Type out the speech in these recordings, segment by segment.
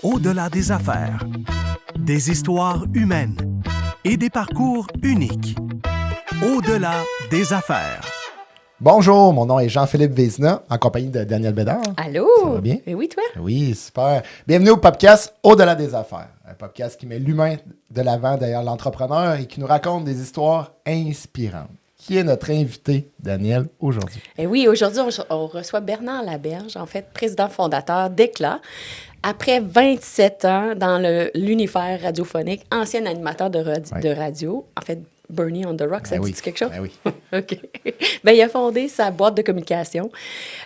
Au-delà des affaires. Des histoires humaines et des parcours uniques. Au-delà des affaires. Bonjour, mon nom est Jean-Philippe Vézina, en compagnie de Daniel Bédard. Allô? Ça va bien? Et oui, toi? Oui, super. Bienvenue au podcast Au-delà des affaires. Un podcast qui met l'humain de l'avant derrière l'entrepreneur et qui nous raconte des histoires inspirantes. Qui est notre invité, Daniel, aujourd'hui? Et oui, aujourd'hui, on reçoit Bernard Laberge, en fait, président fondateur d'Éclat. Après 27 ans dans l'univers radiophonique, ancien animateur de radio, en fait, Bernie on the Rock, ça dit quelque chose? Ben oui. OK. Ben, il a fondé sa boîte de communication.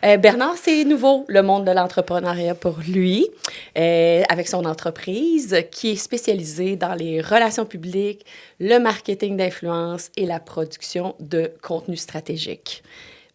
Bernard, c'est nouveau, le monde de l'entrepreneuriat pour lui, avec son entreprise qui est spécialisée dans les relations publiques, le marketing d'influence et la production de contenu stratégique.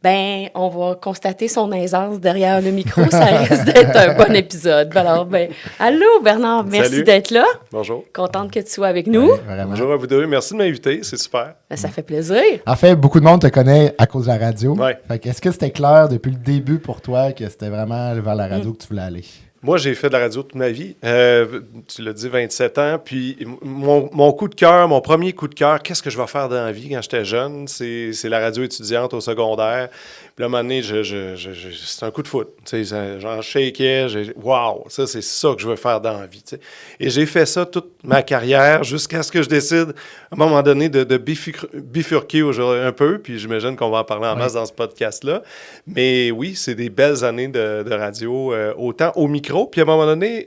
Ben, on va constater son aisance derrière le micro. Ça risque d'être un bon épisode. Alors, ben, allô Bernard, merci Salut. d'être là. Bonjour. Contente que tu sois avec nous. Ouais, vraiment. Bonjour à vous deux. Merci de m'inviter. C'est super. Ben, ça fait plaisir. En fait, beaucoup de monde te connaît à cause de la radio. Ouais. Fait que est-ce que c'était clair depuis le début pour toi que c'était vraiment vers la radio que tu voulais aller? Moi, j'ai fait de la radio toute ma vie. Tu l'as dit, 27 ans. Puis mon coup de cœur, mon premier coup de cœur, qu'est-ce que je vais faire dans la vie quand j'étais jeune? C'est la radio étudiante au secondaire. Puis là, à un moment donné, c'est un coup de foot. Tu sais, j'en shakeais. Wow, ça, c'est ça que je veux faire dans la vie. Tu sais. Et j'ai fait ça toute ma carrière jusqu'à ce que je décide, à un moment donné, de bifurquer un peu. Puis j'imagine qu'on va en parler en masse dans ce podcast-là. Mais oui, c'est des belles années de radio, autant au micro. Puis à un moment donné,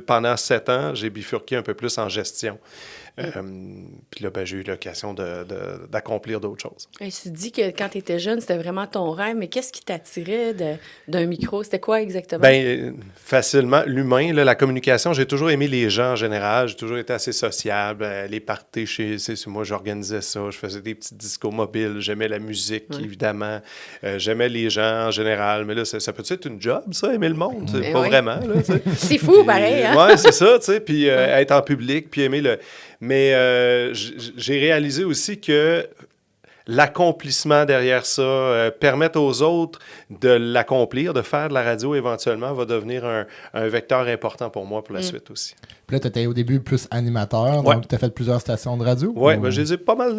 pendant 7 ans, j'ai bifurqué un peu plus en gestion. Puis là, ben, j'ai eu l'occasion d'accomplir d'autres choses. Et tu dis que quand tu étais jeune, c'était vraiment ton rêve, mais qu'est-ce qui t'attirait d'un micro? C'était quoi exactement? Bien, facilement, l'humain, là, la communication, j'ai toujours aimé les gens en général, j'ai toujours été assez sociable, les parties moi j'organisais ça, je faisais des petits discos mobiles, j'aimais la musique, évidemment, j'aimais les gens en général, mais là, ça peut être une job, ça, aimer le monde? Pas vraiment, là, tu sais. C'est fou, pareil, hein? Oui, c'est ça, tu sais, puis être en public, puis aimer le... Mais j'ai réalisé aussi que l'accomplissement derrière ça, permettre aux autres de l'accomplir, de faire de la radio éventuellement, va devenir un vecteur important pour moi pour la suite aussi. Puis là, tu étais au début plus animateur, Ouais. donc tu as fait plusieurs stations de radio? Oui, ben, j'ai pas mal.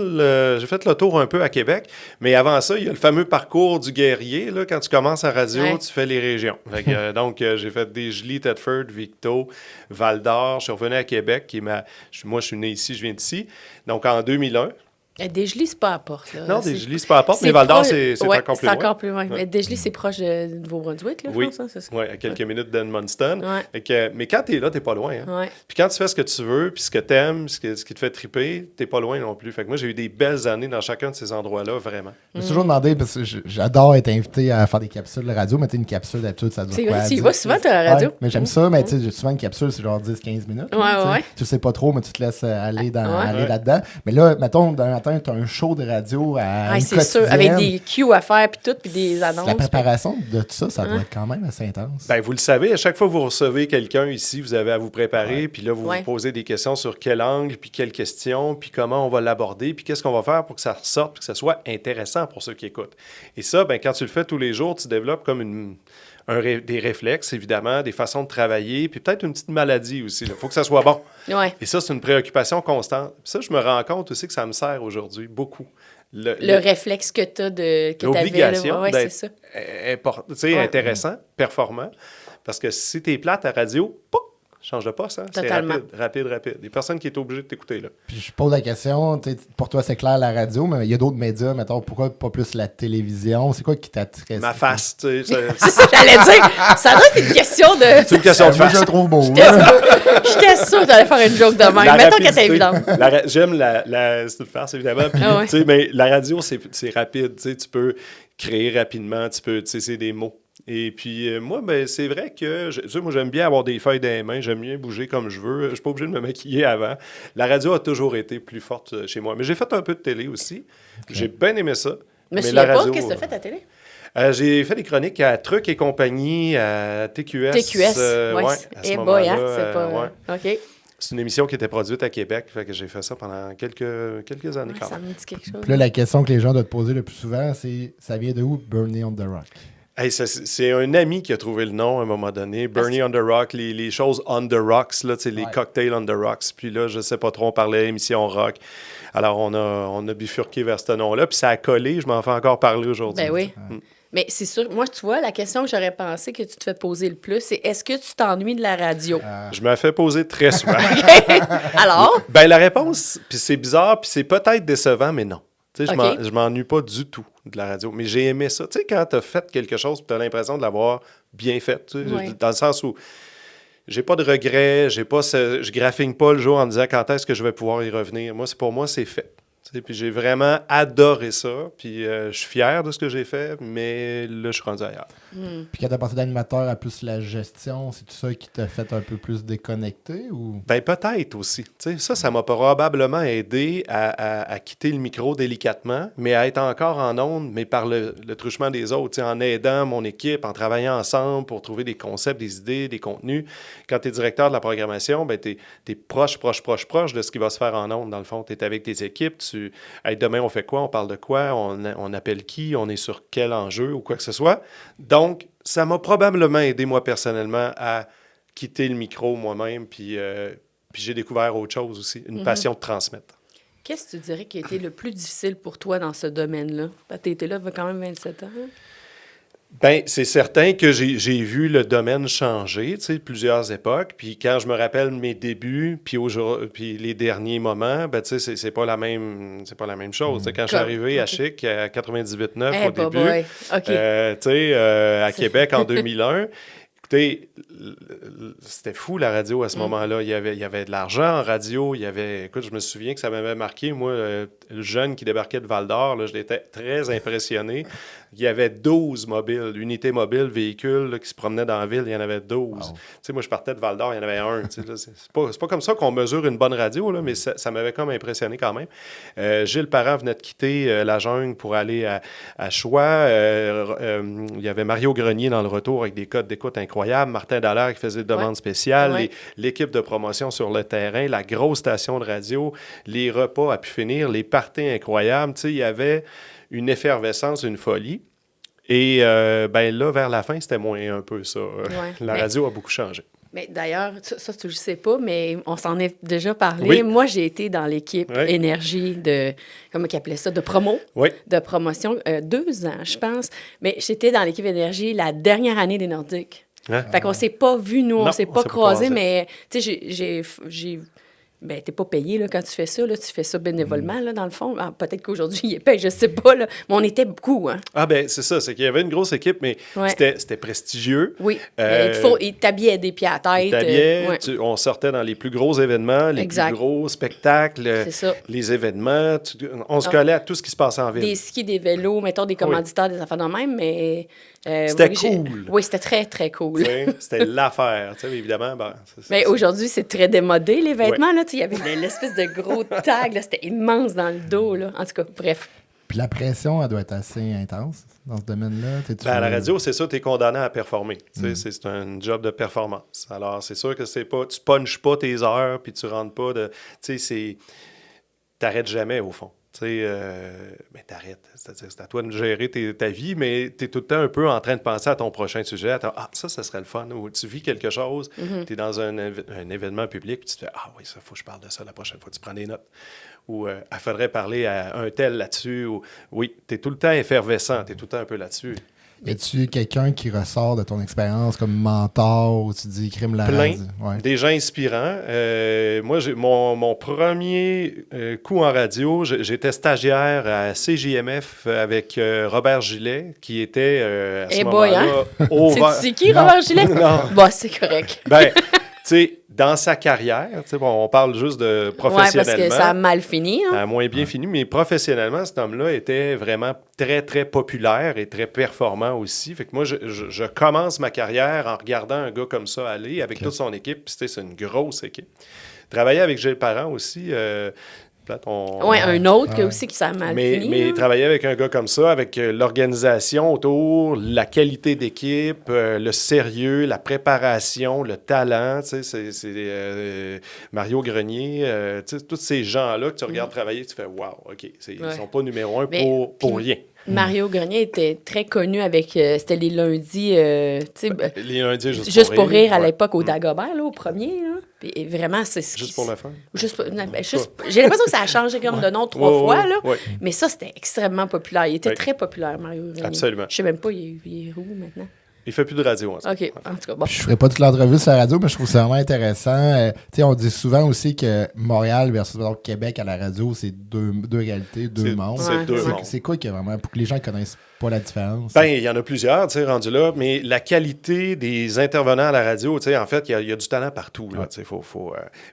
J'ai fait le tour un peu à Québec, mais avant ça, il y a le fameux parcours du guerrier. Là, quand tu commences en radio, tu fais les régions. Fait que, donc, j'ai fait Desjolies, Thetford, Victo, Val-d'Or. Je suis revenu à Québec. Moi, je suis né ici, je viens d'ici. Donc, en 2001. Desjolies, c'est pas à Porte. Là. Non, Desjolies, c'est pas à Porte, mais Val-d'Or, c'est encore plus loin. C'est encore plus loin. Ouais. Mais Desjolies, c'est proche de Nouveau-Brunswick, là, Oui, je pense. Hein, c'est ça? à quelques minutes d'Edmundston. Ouais. Fait que, mais quand t'es là, t'es pas loin. Hein? Ouais. Puis quand tu fais ce que tu veux, puis ce que t'aimes, ce qui te fait triper, t'es pas loin non plus. Fait que moi, j'ai eu des belles années dans chacun de ces endroits-là, vraiment. Je me suis toujours demandé, parce que j'adore être invité à faire des capsules de radio, mais tu sais, une capsule d'habitude, ça dure C'est quoi? vrai, tu y vas souvent, t'as la radio. Ouais, mais j'aime ça, mais tu sais, souvent une capsule, c'est genre 10-15 minutes. là, Ouais. Tu sais pas trop, mais tu te laisses aller Ouais. là-dedans. Mais là, mettons, d'un matin, tu as un show de radio à Ouais, une c'est sûr, quotidienne. avec des cues à faire, puis tout, puis des annonces. La préparation de tout ça, ça doit être quand même assez intense. Ben, vous le savez, à chaque fois que vous recevez quelqu'un ici, vous avez à vous préparer, puis là, vous vous posez des questions sur quel angle, puis quelles questions, puis comment on va l'aborder, puis qu'est-ce qu'on va faire pour que ça ressorte, puis que ça soit intéressant pour ceux qui écoutent. Et ça, ben, quand tu le fais tous les jours, tu développes comme des réflexes, évidemment, des façons de travailler, puis peut-être une petite maladie aussi. Il faut que ça soit bon. Ouais. Et ça, c'est une préoccupation constante. Puis ça, je me rends compte aussi que ça me sert aujourd'hui beaucoup. Le réflexe que tu as que l'obligation ouais, c'est d'être ça. intéressant, performant. Parce que si t'es plate à radio, pouc, change de poste. Hein? C'est Totalement. rapide. Il y a personne qui est obligé de t'écouter. Là. Puis je pose la question, tu sais, pour toi c'est clair la radio, mais il y a d'autres médias, mettons, pourquoi pas plus la télévision? C'est quoi qui t'attire? Ma face, tu sais. C'est ça que j'allais dire. Ça doit être une question de... C'est une question de Moi, je face. le trouve beau. J'étais sûre que t'allais faire une joke de même. Mettons qu'elle était évidente. J'aime c'est une farce, évidemment. Puis, Ah ouais. tu sais, mais la radio, c'est rapide. Tu sais, tu peux créer rapidement, tu peux, c'est des mots. Et puis, moi, ben, c'est vrai que moi, j'aime bien avoir des feuilles dans les mains, j'aime bien bouger comme je veux. Je suis pas obligé de me maquiller avant. La radio a toujours été plus forte chez moi. Mais j'ai fait un peu de télé aussi. Okay. J'ai bien aimé ça. Mais je ne sais pas, qu'est-ce que tu as fait à la télé? J'ai fait des chroniques à Truc et compagnie, à TQS. TQS, oui. Et boy, hein, c'est pas... OK. C'est une émission qui était produite à Québec, fait que j'ai fait ça pendant quelques années quand même. Ça me dit quelque chose. Puis là, la question que les gens doivent te poser le plus souvent, c'est ça vient de où, Bernie on the Rock? Hey, c'est un ami qui a trouvé le nom à un moment donné. Bernie on the Rock, les choses on the rocks, là, les cocktails on the rocks. Puis là, je sais pas trop, on parlait émission rock. Alors, on a bifurqué vers ce nom-là. Puis ça a collé, je m'en fais encore parler aujourd'hui. Ben oui. Mais c'est sûr, moi, tu vois, la question que j'aurais pensé que tu te fais poser le plus, c'est est-ce que tu t'ennuies de la radio? Je me fais poser très souvent. Alors? Ben la réponse, puis c'est bizarre, puis c'est peut-être décevant, mais non. Tu sais, je m'ennuie pas du tout de la radio. Mais j'ai aimé ça. Tu sais, quand tu as fait quelque chose, tu as l'impression de l'avoir bien fait. Tu sais, dans le sens où j'ai pas de regrets, je graphigne pas le jour en me disant quand est-ce que je vais pouvoir y revenir. Pour moi, c'est fait. Tu sais, puis j'ai vraiment adoré ça. Puis je suis fier de ce que j'ai fait, mais là, je suis rendu ailleurs. Puis quand t'as passé d'animateur à plus la gestion, c'est tout ça qui t'a fait un peu plus déconnecté ou? Ben peut-être aussi. Tu sais, ça m'a probablement aidé à quitter le micro délicatement, mais à être encore en onde, mais par le truchement des autres, tu sais, en aidant mon équipe, en travaillant ensemble pour trouver des concepts, des idées, des contenus. Quand tu es directeur de la programmation, ben tu es proche de ce qui va se faire en onde, dans le fond. Tu es avec tes équipes, hey, demain on fait quoi, on parle de quoi, on appelle qui, on est sur quel enjeu ou quoi que ce soit. Donc, ça m'a probablement aidé, moi, personnellement, à quitter le micro moi-même, puis j'ai découvert autre chose aussi, une passion de transmettre. Qu'est-ce que tu dirais qui a été le plus difficile pour toi dans ce domaine-là? Tu étais là, quand même 27 ans. Bien, c'est certain que j'ai vu le domaine changer, tu sais, plusieurs époques. Puis quand je me rappelle mes débuts, puis les derniers moments, ben tu sais, c'est pas la même chose. Quand je suis arrivé à Chic, à 98.9 au début, tu sais, à Québec en 2001, écoutez, c'était fou la radio à ce moment-là. Il y avait de l'argent en radio. Écoute, je me souviens que ça m'avait marqué, moi, le jeune qui débarquait de Val-d'Or, là, j'étais très impressionné. Il y avait 12 unités mobiles, véhicules là, qui se promenaient dans la ville. Il y en avait 12. Wow. Tu sais, moi, je partais de Val-d'Or, il y en avait un. C'est pas comme ça qu'on mesure une bonne radio, là, mais ça m'avait comme impressionné quand même. Gilles Parent venait de quitter La Jungle pour aller à Choix. Il y avait Mario Grenier dans le retour avec des codes d'écoute incroyables. Martin Dallaire qui faisait des demandes spéciales. L'équipe de promotion sur le terrain, la grosse station de radio, les repas à pu finir, les parties incroyables. Tu sais, il y avait une effervescence, une folie. Et ben là, vers la fin, c'était moins un peu ça. La radio a beaucoup changé. Mais d'ailleurs, ça, tu le sais pas, mais on s'en est déjà parlé. Oui. Moi, j'ai été dans l'équipe énergie comment ils appelaient ça, de promo, de promotion, 2 ans, je pense. Mais j'étais dans l'équipe énergie la dernière année des Nordiques. Fait qu'on s'est pas vus, nous, on s'est pas croisés, mais tu sais, j'ai ben, t'es pas payé là, quand tu fais ça. Là, tu fais ça bénévolement, là, dans le fond. Alors, peut-être qu'aujourd'hui, il est payé, je sais pas. Là, mais on était beaucoup. Hein. Ah, ben c'est ça. C'est qu'il y avait une grosse équipe, mais c'était prestigieux. Oui. Il t'habillait des pieds à tête. Il t'habillait. On sortait dans les plus gros événements, les plus gros spectacles, les événements. On se collait à tout ce qui se passait en ville. Des skis, des vélos, mettons, des commanditaires, des affaires de même, mais... c'était cool. Oui, c'était très, très cool. C'était l'affaire. Évidemment, mais aujourd'hui, c'est très démodé, les vêtements. Là, il y avait l'espèce de gros tag. C'était immense dans le dos. Là. En tout cas, bref. Puis la pression, elle doit être assez intense dans ce domaine-là. À la radio, c'est sûr, tu es condamné à performer. C'est un job de performance. Alors, c'est sûr que c'est pas... Tu punches pas tes heures, puis tu rentres pas de... Tu sais, t'arrêtes jamais, au fond. Mais t'arrêtes. C'est-à-dire, c'est à toi de gérer ta vie, mais tu es tout le temps un peu en train de penser à ton prochain sujet. Ça serait le fun. Ou tu vis quelque chose, tu es dans un événement public, puis tu te fais « oui, ça, faut que je parle de ça la prochaine fois. » Tu prends des notes. Ou « il faudrait parler à un tel là-dessus. » Ou oui, tu es tout le temps effervescent. Tu es tout le temps un peu là-dessus. Es-tu quelqu'un qui ressort de ton expérience comme mentor ou tu dis crime la plein, des gens inspirants. Moi, mon premier coup en radio, j'étais stagiaire à CJMF avec Robert Gillet, qui était à ce moment-là... C'est qui, Robert Gillet? Non. Bon, c'est correct. Ben, tu sais, dans sa carrière, on parle juste de professionnellement. Oui, parce que ça a mal fini. Hein? Ça a moins bien fini, mais professionnellement, cet homme-là était vraiment très, très populaire et très performant aussi. Fait que moi, je commence ma carrière en regardant un gars comme ça aller avec toute son équipe. Puis c'est une grosse équipe. Travailler avec Gilles Parent aussi... un autre aussi qui s'est mal fini. Mais travailler avec un gars comme ça, avec l'organisation autour, la qualité d'équipe, le sérieux, la préparation, le talent, c'est Mario Grenier, tous ces gens-là que tu regardes travailler, tu fais « wow, OK, ils sont pas numéro 1 pour rien ». Mario Grenier était très connu avec... c'était les lundis, tu sais... Les lundis, juste pour rire à ouais. l'époque au Dagobert, là, au premier. Là. Puis vraiment, c'est... Juste pour le fun. J'ai l'impression que ça a changé comme de nom 3 fois, là. Ouais. Mais ça, c'était extrêmement populaire. Il était très populaire, Mario Grenier. Absolument. Je sais même pas, il est où maintenant? Il fait plus de radio. OK, en tout cas, bon. Je ferai pas toute l'entrevue sur la radio, mais je trouve ça vraiment intéressant. Tu sais, on dit souvent aussi que Montréal versus donc, Québec à la radio, c'est deux réalités, deux mondes. C'est deux mondes. C'est quoi qui est vraiment, pour que les gens connaissent pas la différence? Ben, il y en a plusieurs, tu sais, rendus là, mais la qualité des intervenants à la radio, tu sais, en fait, il y a du talent partout, là, tu sais,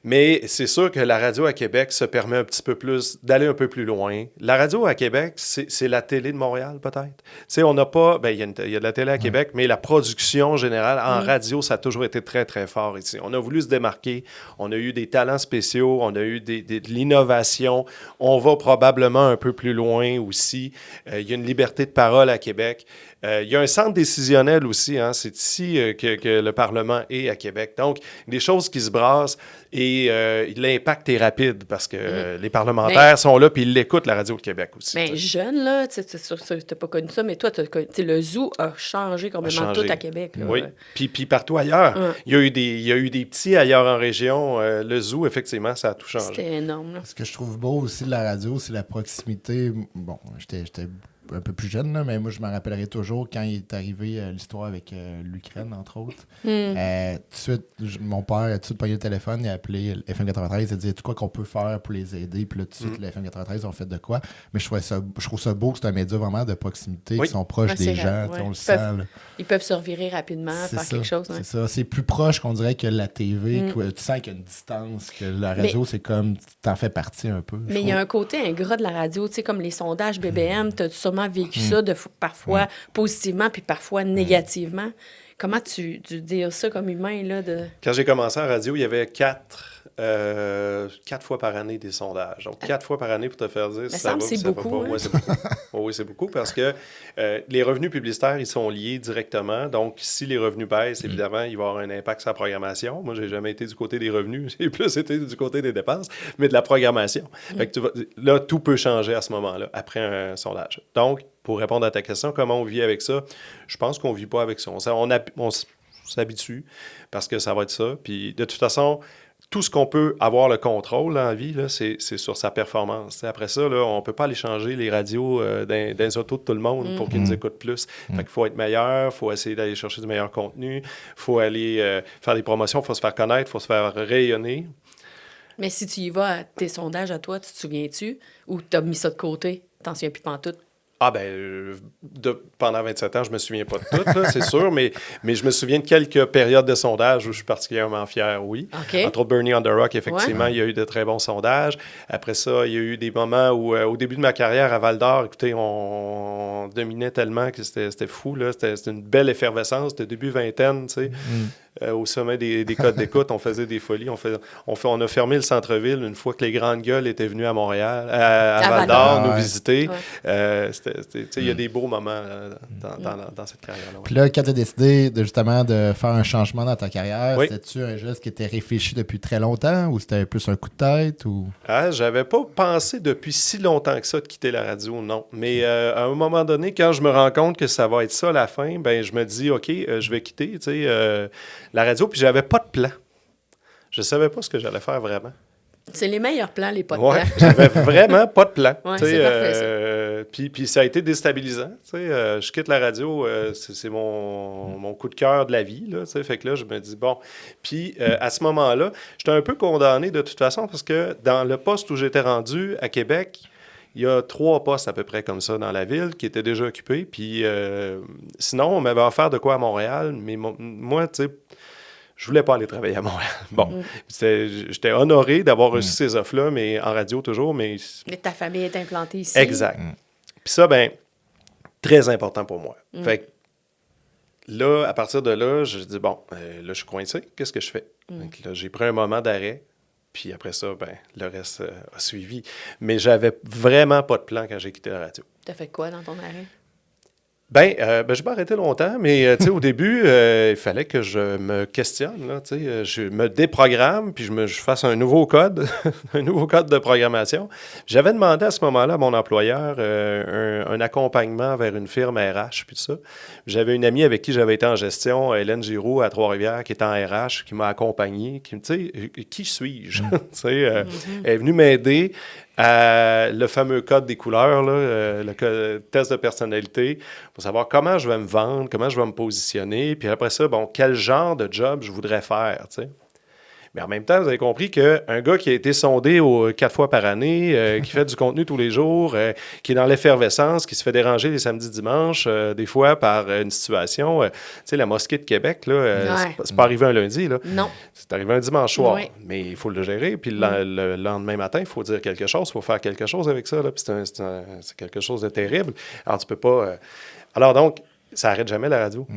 mais c'est sûr que la radio à Québec se permet un petit peu plus, d'aller un peu plus loin. La radio à Québec, c'est la télé de Montréal, peut-être. Tu sais, on n'a pas, ben, il y a de la télé à Québec, mais la production générale en radio, ça a toujours été très, très fort ici. On a voulu se démarquer, on a eu des talents spéciaux, on a eu de l'innovation, on va probablement un peu plus loin aussi. Il y a une liberté de parole à Québec. Il y a un centre décisionnel aussi. Hein, c'est ici que le Parlement est à Québec. Donc, des choses qui se brassent et l'impact est rapide parce que les parlementaires sont là puis ils l'écoutent, la radio de Québec aussi. Mais jeune, là, tu n'as pas connu ça, mais toi, le zoo a changé complètement tout à Québec. Là. Oui, puis partout ailleurs. Il y a eu des petits ailleurs en région. Le zoo, effectivement, ça a tout changé. C'était énorme. Là. Ce que je trouve beau aussi de la radio, c'est la proximité. Bon, j'étais un peu plus jeune, là, mais moi, je me rappellerai toujours quand il est arrivé l'histoire avec l'Ukraine, entre autres. Tout de suite, mon père a tout de suite pogné le téléphone, il a appelé le FM 93, il a dit tout quoi qu'on peut faire pour les aider. Puis là, tout de suite, le FM 93 ont fait de quoi. Mais je trouve ça beau que c'est un média vraiment de proximité, qui sont proches des gens. On le sent. Ils peuvent se revirer rapidement, faire quelque chose. C'est ça. C'est plus proche qu'on dirait que la TV. Tu sens qu'il y a une distance, que la radio, c'est comme, t'en fais partie un peu. Mais il y a un côté ingrat de la radio, tu sais, comme les sondages BBM, tu as sûrement vécu ça parfois positivement puis parfois négativement. Comment tu dis ça comme humain, là? Quand j'ai commencé en radio, il y avait 4 fois par année des sondages. Donc, 4 fois par année pour te faire dire si ça va ou si ça va pas. Hein? Ouais, c'est beaucoup. Oui, c'est beaucoup parce que les revenus publicitaires, ils sont liés directement. Donc, si les revenus baissent, évidemment, il va y avoir un impact sur la programmation. Moi, j'ai jamais été du côté des revenus. J'ai plus été du côté des dépenses, mais de la programmation. Fait que là, tout peut changer à ce moment-là, après un sondage. Donc, pour répondre à ta question, comment on vit avec ça? Je pense qu'on ne vit pas avec ça. On s'habitue parce que ça va être ça. Puis, de toute façon, tout ce qu'on peut avoir le contrôle dans la vie, là, c'est sur sa performance. T'sais, après ça, là, on ne peut pas aller changer les radios dans les autos de tout le monde pour qu'ils nous écoutent plus. Fait qu'il faut être meilleur, il faut essayer d'aller chercher du meilleur contenu, il faut aller faire des promotions, il faut se faire connaître, il faut se faire rayonner. Mais si tu y vas à tes sondages à toi, tu te souviens-tu? Ou tu as mis ça de côté? T'en souviens plus pantoute? Ah ben, pendant 27 ans, je me souviens pas de tout, là, c'est sûr, mais je me souviens de quelques périodes de sondage où je suis particulièrement fier, oui. Okay. Entre autres, Bernie on the Rock, effectivement, il y a eu de très bons sondages. Après ça, il y a eu des moments où, au début de ma carrière à Val-d'Or, écoutez, on dominait tellement que c'était fou, là. C'était une belle effervescence de début vingtaine, tu sais. Au sommet des codes d'écoute, on faisait des folies. On a fermé le centre-ville une fois que les grandes gueules étaient venues à Montréal, à Val-d'Or, nous visiter. Il y a des beaux moments dans cette carrière-là. Ouais. Puis là, quand tu as décidé justement de faire un changement dans ta carrière, c'était-tu un geste qui était réfléchi depuis très longtemps ou c'était plus un coup de tête? Ou... J'avais pas pensé depuis si longtemps que ça de quitter la radio, non. Mais à un moment donné, quand je me rends compte que ça va être ça la fin, ben je me dis, OK, je vais quitter la radio, puis j'avais pas de plan. Je savais pas ce que j'allais faire vraiment. C'est les meilleurs plans, les pas de plans. J'avais vraiment pas de plan. C'est parfait, ça. Puis ça a été déstabilisant. Je quitte la radio, c'est mon coup de cœur de la vie. Là, fait que là, je me dis, bon. Puis à ce moment-là, j'étais un peu condamné de toute façon parce que dans le poste où j'étais rendu à Québec, il y a 3 postes à peu près comme ça dans la ville qui étaient déjà occupés. Puis sinon, on m'avait offert de quoi à Montréal, mais moi, tu sais, je voulais pas aller travailler à Montréal. Bon, j'étais honoré d'avoir reçu ces offres-là, mais en radio toujours. Mais ta famille est implantée ici. Exact. Puis ça, ben très important pour moi. Fait que là, à partir de là, je dis, bon, là, je suis coincé. Qu'est-ce que je fais? Donc, là, j'ai pris un moment d'arrêt. Puis après ça, ben le reste a suivi. Mais j'avais vraiment pas de plan quand j'ai quitté la radio. T'as fait quoi dans ton arrêt? Je m'ai arrêté longtemps, mais tu sais, au début, il fallait que je me questionne, là, tu sais, je me déprogramme, puis je fasse un nouveau code, un nouveau code de programmation. J'avais demandé à ce moment-là à mon employeur un accompagnement vers une firme RH, puis tout ça. J'avais une amie avec qui j'avais été en gestion, Hélène Giroux, à Trois-Rivières, qui était en RH, qui m'a accompagné, qui me dit, tu sais, qui suis-je? Tu sais, elle est venue m'aider à le fameux code des couleurs, là, le test de personnalité, pour savoir comment je vais me vendre, comment je vais me positionner, puis après ça, bon, quel genre de job je voudrais faire, tu sais. Mais en même temps, vous avez compris qu'un gars qui a été sondé 4 fois par année, qui fait du contenu tous les jours, qui est dans l'effervescence, qui se fait déranger les samedis, dimanches, des fois par une situation, tu sais, la mosquée de Québec, là, c'est pas arrivé un lundi, là. Non. C'est arrivé un dimanche soir. Oui. Mais il faut le gérer. Puis le lendemain matin, il faut dire quelque chose, il faut faire quelque chose avec ça, là. Puis c'est quelque chose de terrible. Alors, tu peux pas... Alors donc, ça n'arrête jamais la radio.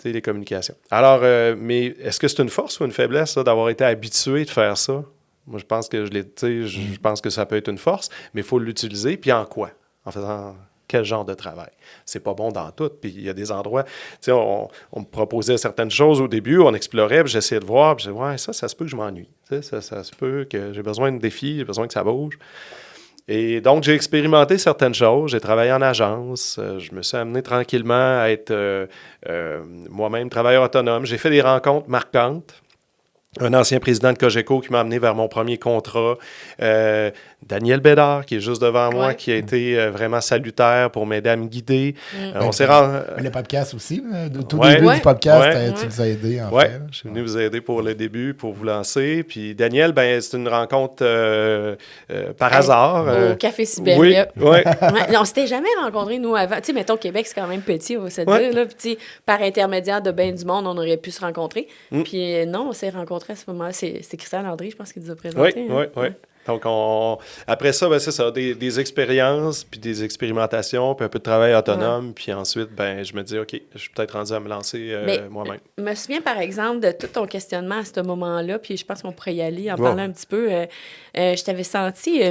Tu sais, les communications. Alors, mais est-ce que c'est une force ou une faiblesse, ça, d'avoir été habitué de faire ça? Moi, je pense que je pense que ça peut être une force, mais il faut l'utiliser. Puis en quoi? En faisant quel genre de travail? C'est pas bon dans tout. Puis il y a des endroits... Tu sais, on me proposait certaines choses au début, on explorait, puis j'essayais de voir, puis je disais, ouais, ça se peut que je m'ennuie. Tu sais, ça se peut que j'ai besoin de défis, j'ai besoin que ça bouge. Et donc, j'ai expérimenté certaines choses. J'ai travaillé en agence. Je me suis amené tranquillement à être moi-même travailleur autonome. J'ai fait des rencontres marquantes. Un ancien président de Cogeco qui m'a amené vers mon premier contrat. Daniel Bédard, qui est juste devant moi, qui a été vraiment salutaire pour m'aider à me guider. On s'est le podcast aussi, tout début du podcast, tu nous as aidé, en fait. Je suis venu vous aider pour le début, pour vous lancer. Puis Daniel, c'est une rencontre par hasard. Au Café Sibéria. Oui. On ne s'était jamais rencontrés, nous, avant. Tu sais, mettons, Québec, c'est quand même petit, on va se dire. Là. Puis, par intermédiaire de bien du monde, on aurait pu se rencontrer. Puis non, on s'est rencontrés à ce moment-là. C'est Christian Landry, je pense, qui nous a présenté. Oui. Donc, après ça, c'est ça, des expériences, puis des expérimentations, puis un peu de travail autonome, puis ensuite, je me dis, OK, je suis peut-être rendu à me lancer moi-même. Je me souviens, par exemple, de tout ton questionnement à ce moment-là, puis je pense qu'on pourrait y aller, en parler un petit peu. Je t'avais senti,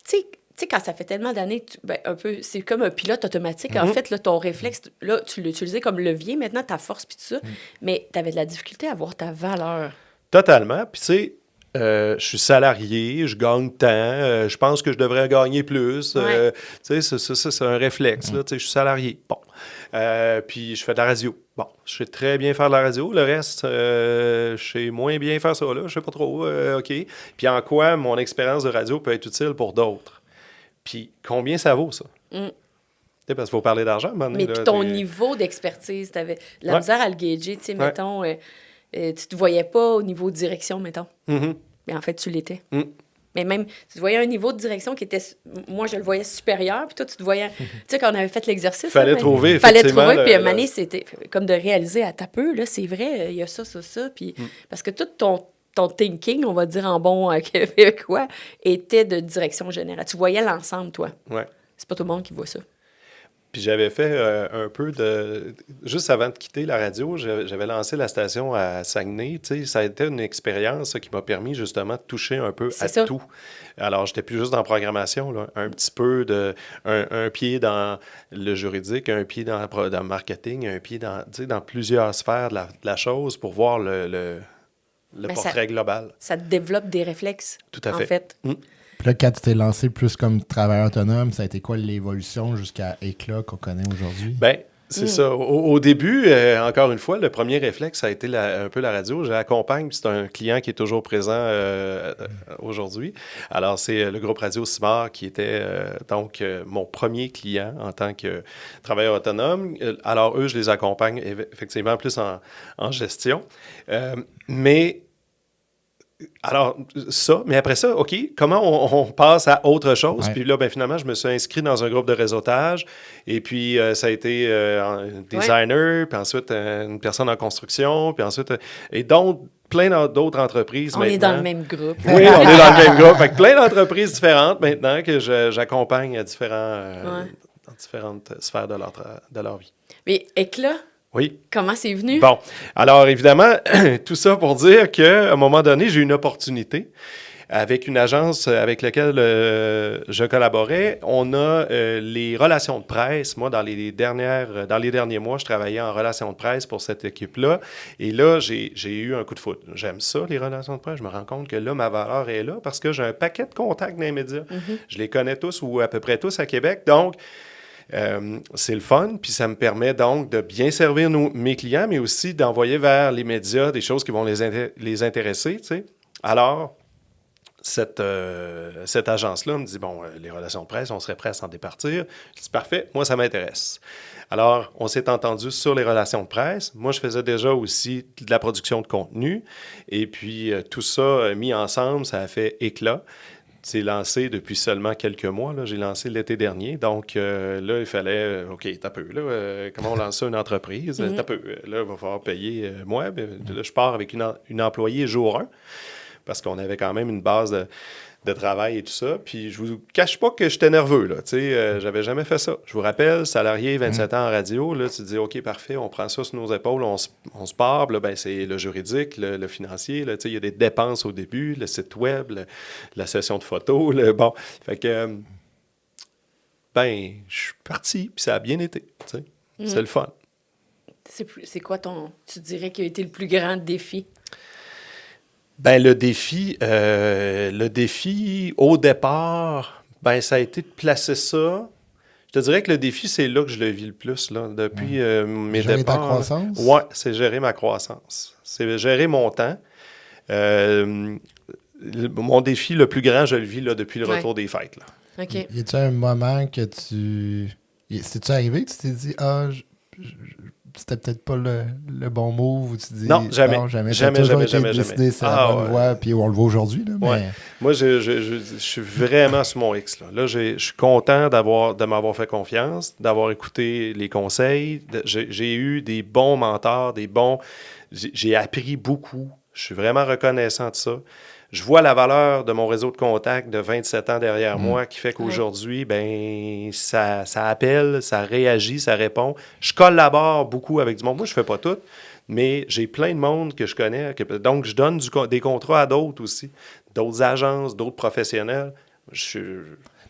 tu sais, quand ça fait tellement d'années, un peu, c'est comme un pilote automatique. En fait, là, ton réflexe, là, tu l'utilisais comme levier, maintenant, ta force, puis tout ça, mais tu avais de la difficulté à voir ta valeur. Totalement. Puis, tu sais, je suis salarié, je gagne tant, je pense que je devrais gagner plus. Tu sais, c'est un réflexe. Là, tu sais, je suis salarié. Bon. Puis je fais de la radio. Bon, je sais très bien faire de la radio. Le reste, je sais moins bien faire ça. Là. Je sais pas trop. OK. Puis en quoi mon expérience de radio peut être utile pour d'autres? Puis combien ça vaut, ça? Parce qu'il faut parler d'argent, maintenant. Mais puis ton niveau d'expertise, tu avais la misère à le gager. Tu sais, mettons... tu te voyais pas au niveau de direction, mettons. Mais en fait, tu l'étais. Mais même, tu te voyais un niveau de direction qui était... Moi, je le voyais supérieur, puis toi, tu te voyais... Tu sais, quand on avait fait l'exercice... Fallait trouver, puis à un moment donné, c'était comme de réaliser à ta peu, là, c'est vrai, il y a ça, puis... Parce que tout ton thinking, on va dire en bon québécois, était de direction générale. Tu voyais l'ensemble, toi. Ouais. C'est pas tout le monde qui voit ça. Puis j'avais fait un peu de... Juste avant de quitter la radio, j'avais lancé la station à Saguenay. Tu sais, ça a été une expérience qui m'a permis justement de toucher un peu tout. Alors, j'étais plus juste dans la programmation, là, un petit peu un pied dans le juridique, un pied dans le marketing, un pied dans plusieurs sphères de la chose pour voir le portrait global. Ça te développe des réflexes, tout à fait. En fait. Puis là, quand tu t'es lancé plus comme travailleur autonome, ça a été quoi l'évolution jusqu'à Éclat qu'on connaît aujourd'hui? C'est ça. Au début, encore une fois, le premier réflexe, ça a été un peu la radio. J'accompagne, puis c'est un client qui est toujours présent aujourd'hui. Alors, c'est le groupe Radio Simard qui était donc mon premier client en tant que travailleur autonome. Alors, eux, je les accompagne effectivement plus en gestion. Alors, ça, mais après ça, OK, comment on passe à autre chose? Puis là, finalement, je me suis inscrit dans un groupe de réseautage. Et puis, ça a été un designer, puis ensuite, une personne en construction, puis ensuite... et donc, plein d'autres entreprises maintenant. On est dans le même groupe. Oui, on est dans le même groupe. Fait que plein d'entreprises différentes maintenant que j'accompagne à dans différentes sphères de leur vie. Mais Éclat... Oui. Comment c'est venu? Bon, alors évidemment, tout ça pour dire qu'à un moment donné, j'ai eu une opportunité. avec une agence avec laquelle je collaborais, on a les relations de presse. Moi, dans les derniers mois, je travaillais en relations de presse pour cette équipe-là. Et là, j'ai eu un coup de foudre. J'aime ça, les relations de presse. Je me rends compte que là, ma valeur est là parce que j'ai un paquet de contacts dans les médias. Je les connais tous ou à peu près tous à Québec. Donc, c'est le fun, puis ça me permet donc de bien servir mes clients, mais aussi d'envoyer vers les médias des choses qui vont les intéresser, tu sais. Alors, cette agence-là me dit, bon, les relations de presse, on serait prêt à s'en départir. Je dis, parfait, moi, ça m'intéresse. Alors, on s'est entendu sur les relations de presse. Moi, je faisais déjà aussi de la production de contenu. Et puis, tout ça mis ensemble, ça a fait éclat. C'est lancé depuis seulement quelques mois. Là. J'ai lancé l'été dernier. Donc, là, il fallait... OK, t'as peu. Là, comment on lance ça, une entreprise? T'as peu. Là, il va falloir payer moi. Là, je pars avec une employée jour 1 parce qu'on avait quand même une base de travail et tout ça. Puis, je vous cache pas que j'étais nerveux. Là. J'avais jamais fait ça. Je vous rappelle, salarié, 27 ans en radio, là, tu te dis, OK, parfait, on prend ça sur nos épaules, on se part. Là, ben, c'est le juridique, le financier. Il y a des dépenses au début, le site web, la session de photos. Bon, fait que, ben, je suis parti, puis ça a bien été. C'est le fun. C'est quoi tu dirais qui a été le plus grand défi? Ben, le défi, au départ, ben, ça a été de placer ça. Je te dirais que le défi, c'est là que je le vis le plus, là, depuis mes départs. Gérer ta croissance? Oui, c'est gérer ma croissance. C'est gérer mon temps. Mon défi le plus grand, je le vis là, depuis le retour des fêtes. Là. OK. Y a-t-il un moment que c'est-tu arrivé que tu t'es dit, c'était peut-être pas le bon move, ou tu te dis... Non, jamais. Jamais. Décidé, c'est la bonne voie, puis on le voit aujourd'hui. Là, mais... Ouais. Moi, je suis vraiment sur mon X. Là, je suis content de m'avoir fait confiance, d'avoir écouté les conseils. J'ai eu des bons mentors, j'ai appris beaucoup. Je suis vraiment reconnaissant de ça. Je vois la valeur de mon réseau de contacts de 27 ans derrière moi qui fait qu'aujourd'hui, ben ça appelle, ça réagit, ça répond. Je collabore beaucoup avec du monde. Moi, je fais pas tout, mais j'ai plein de monde que je connais. Donc, je donne des contrats à d'autres aussi, d'autres agences, d'autres professionnels.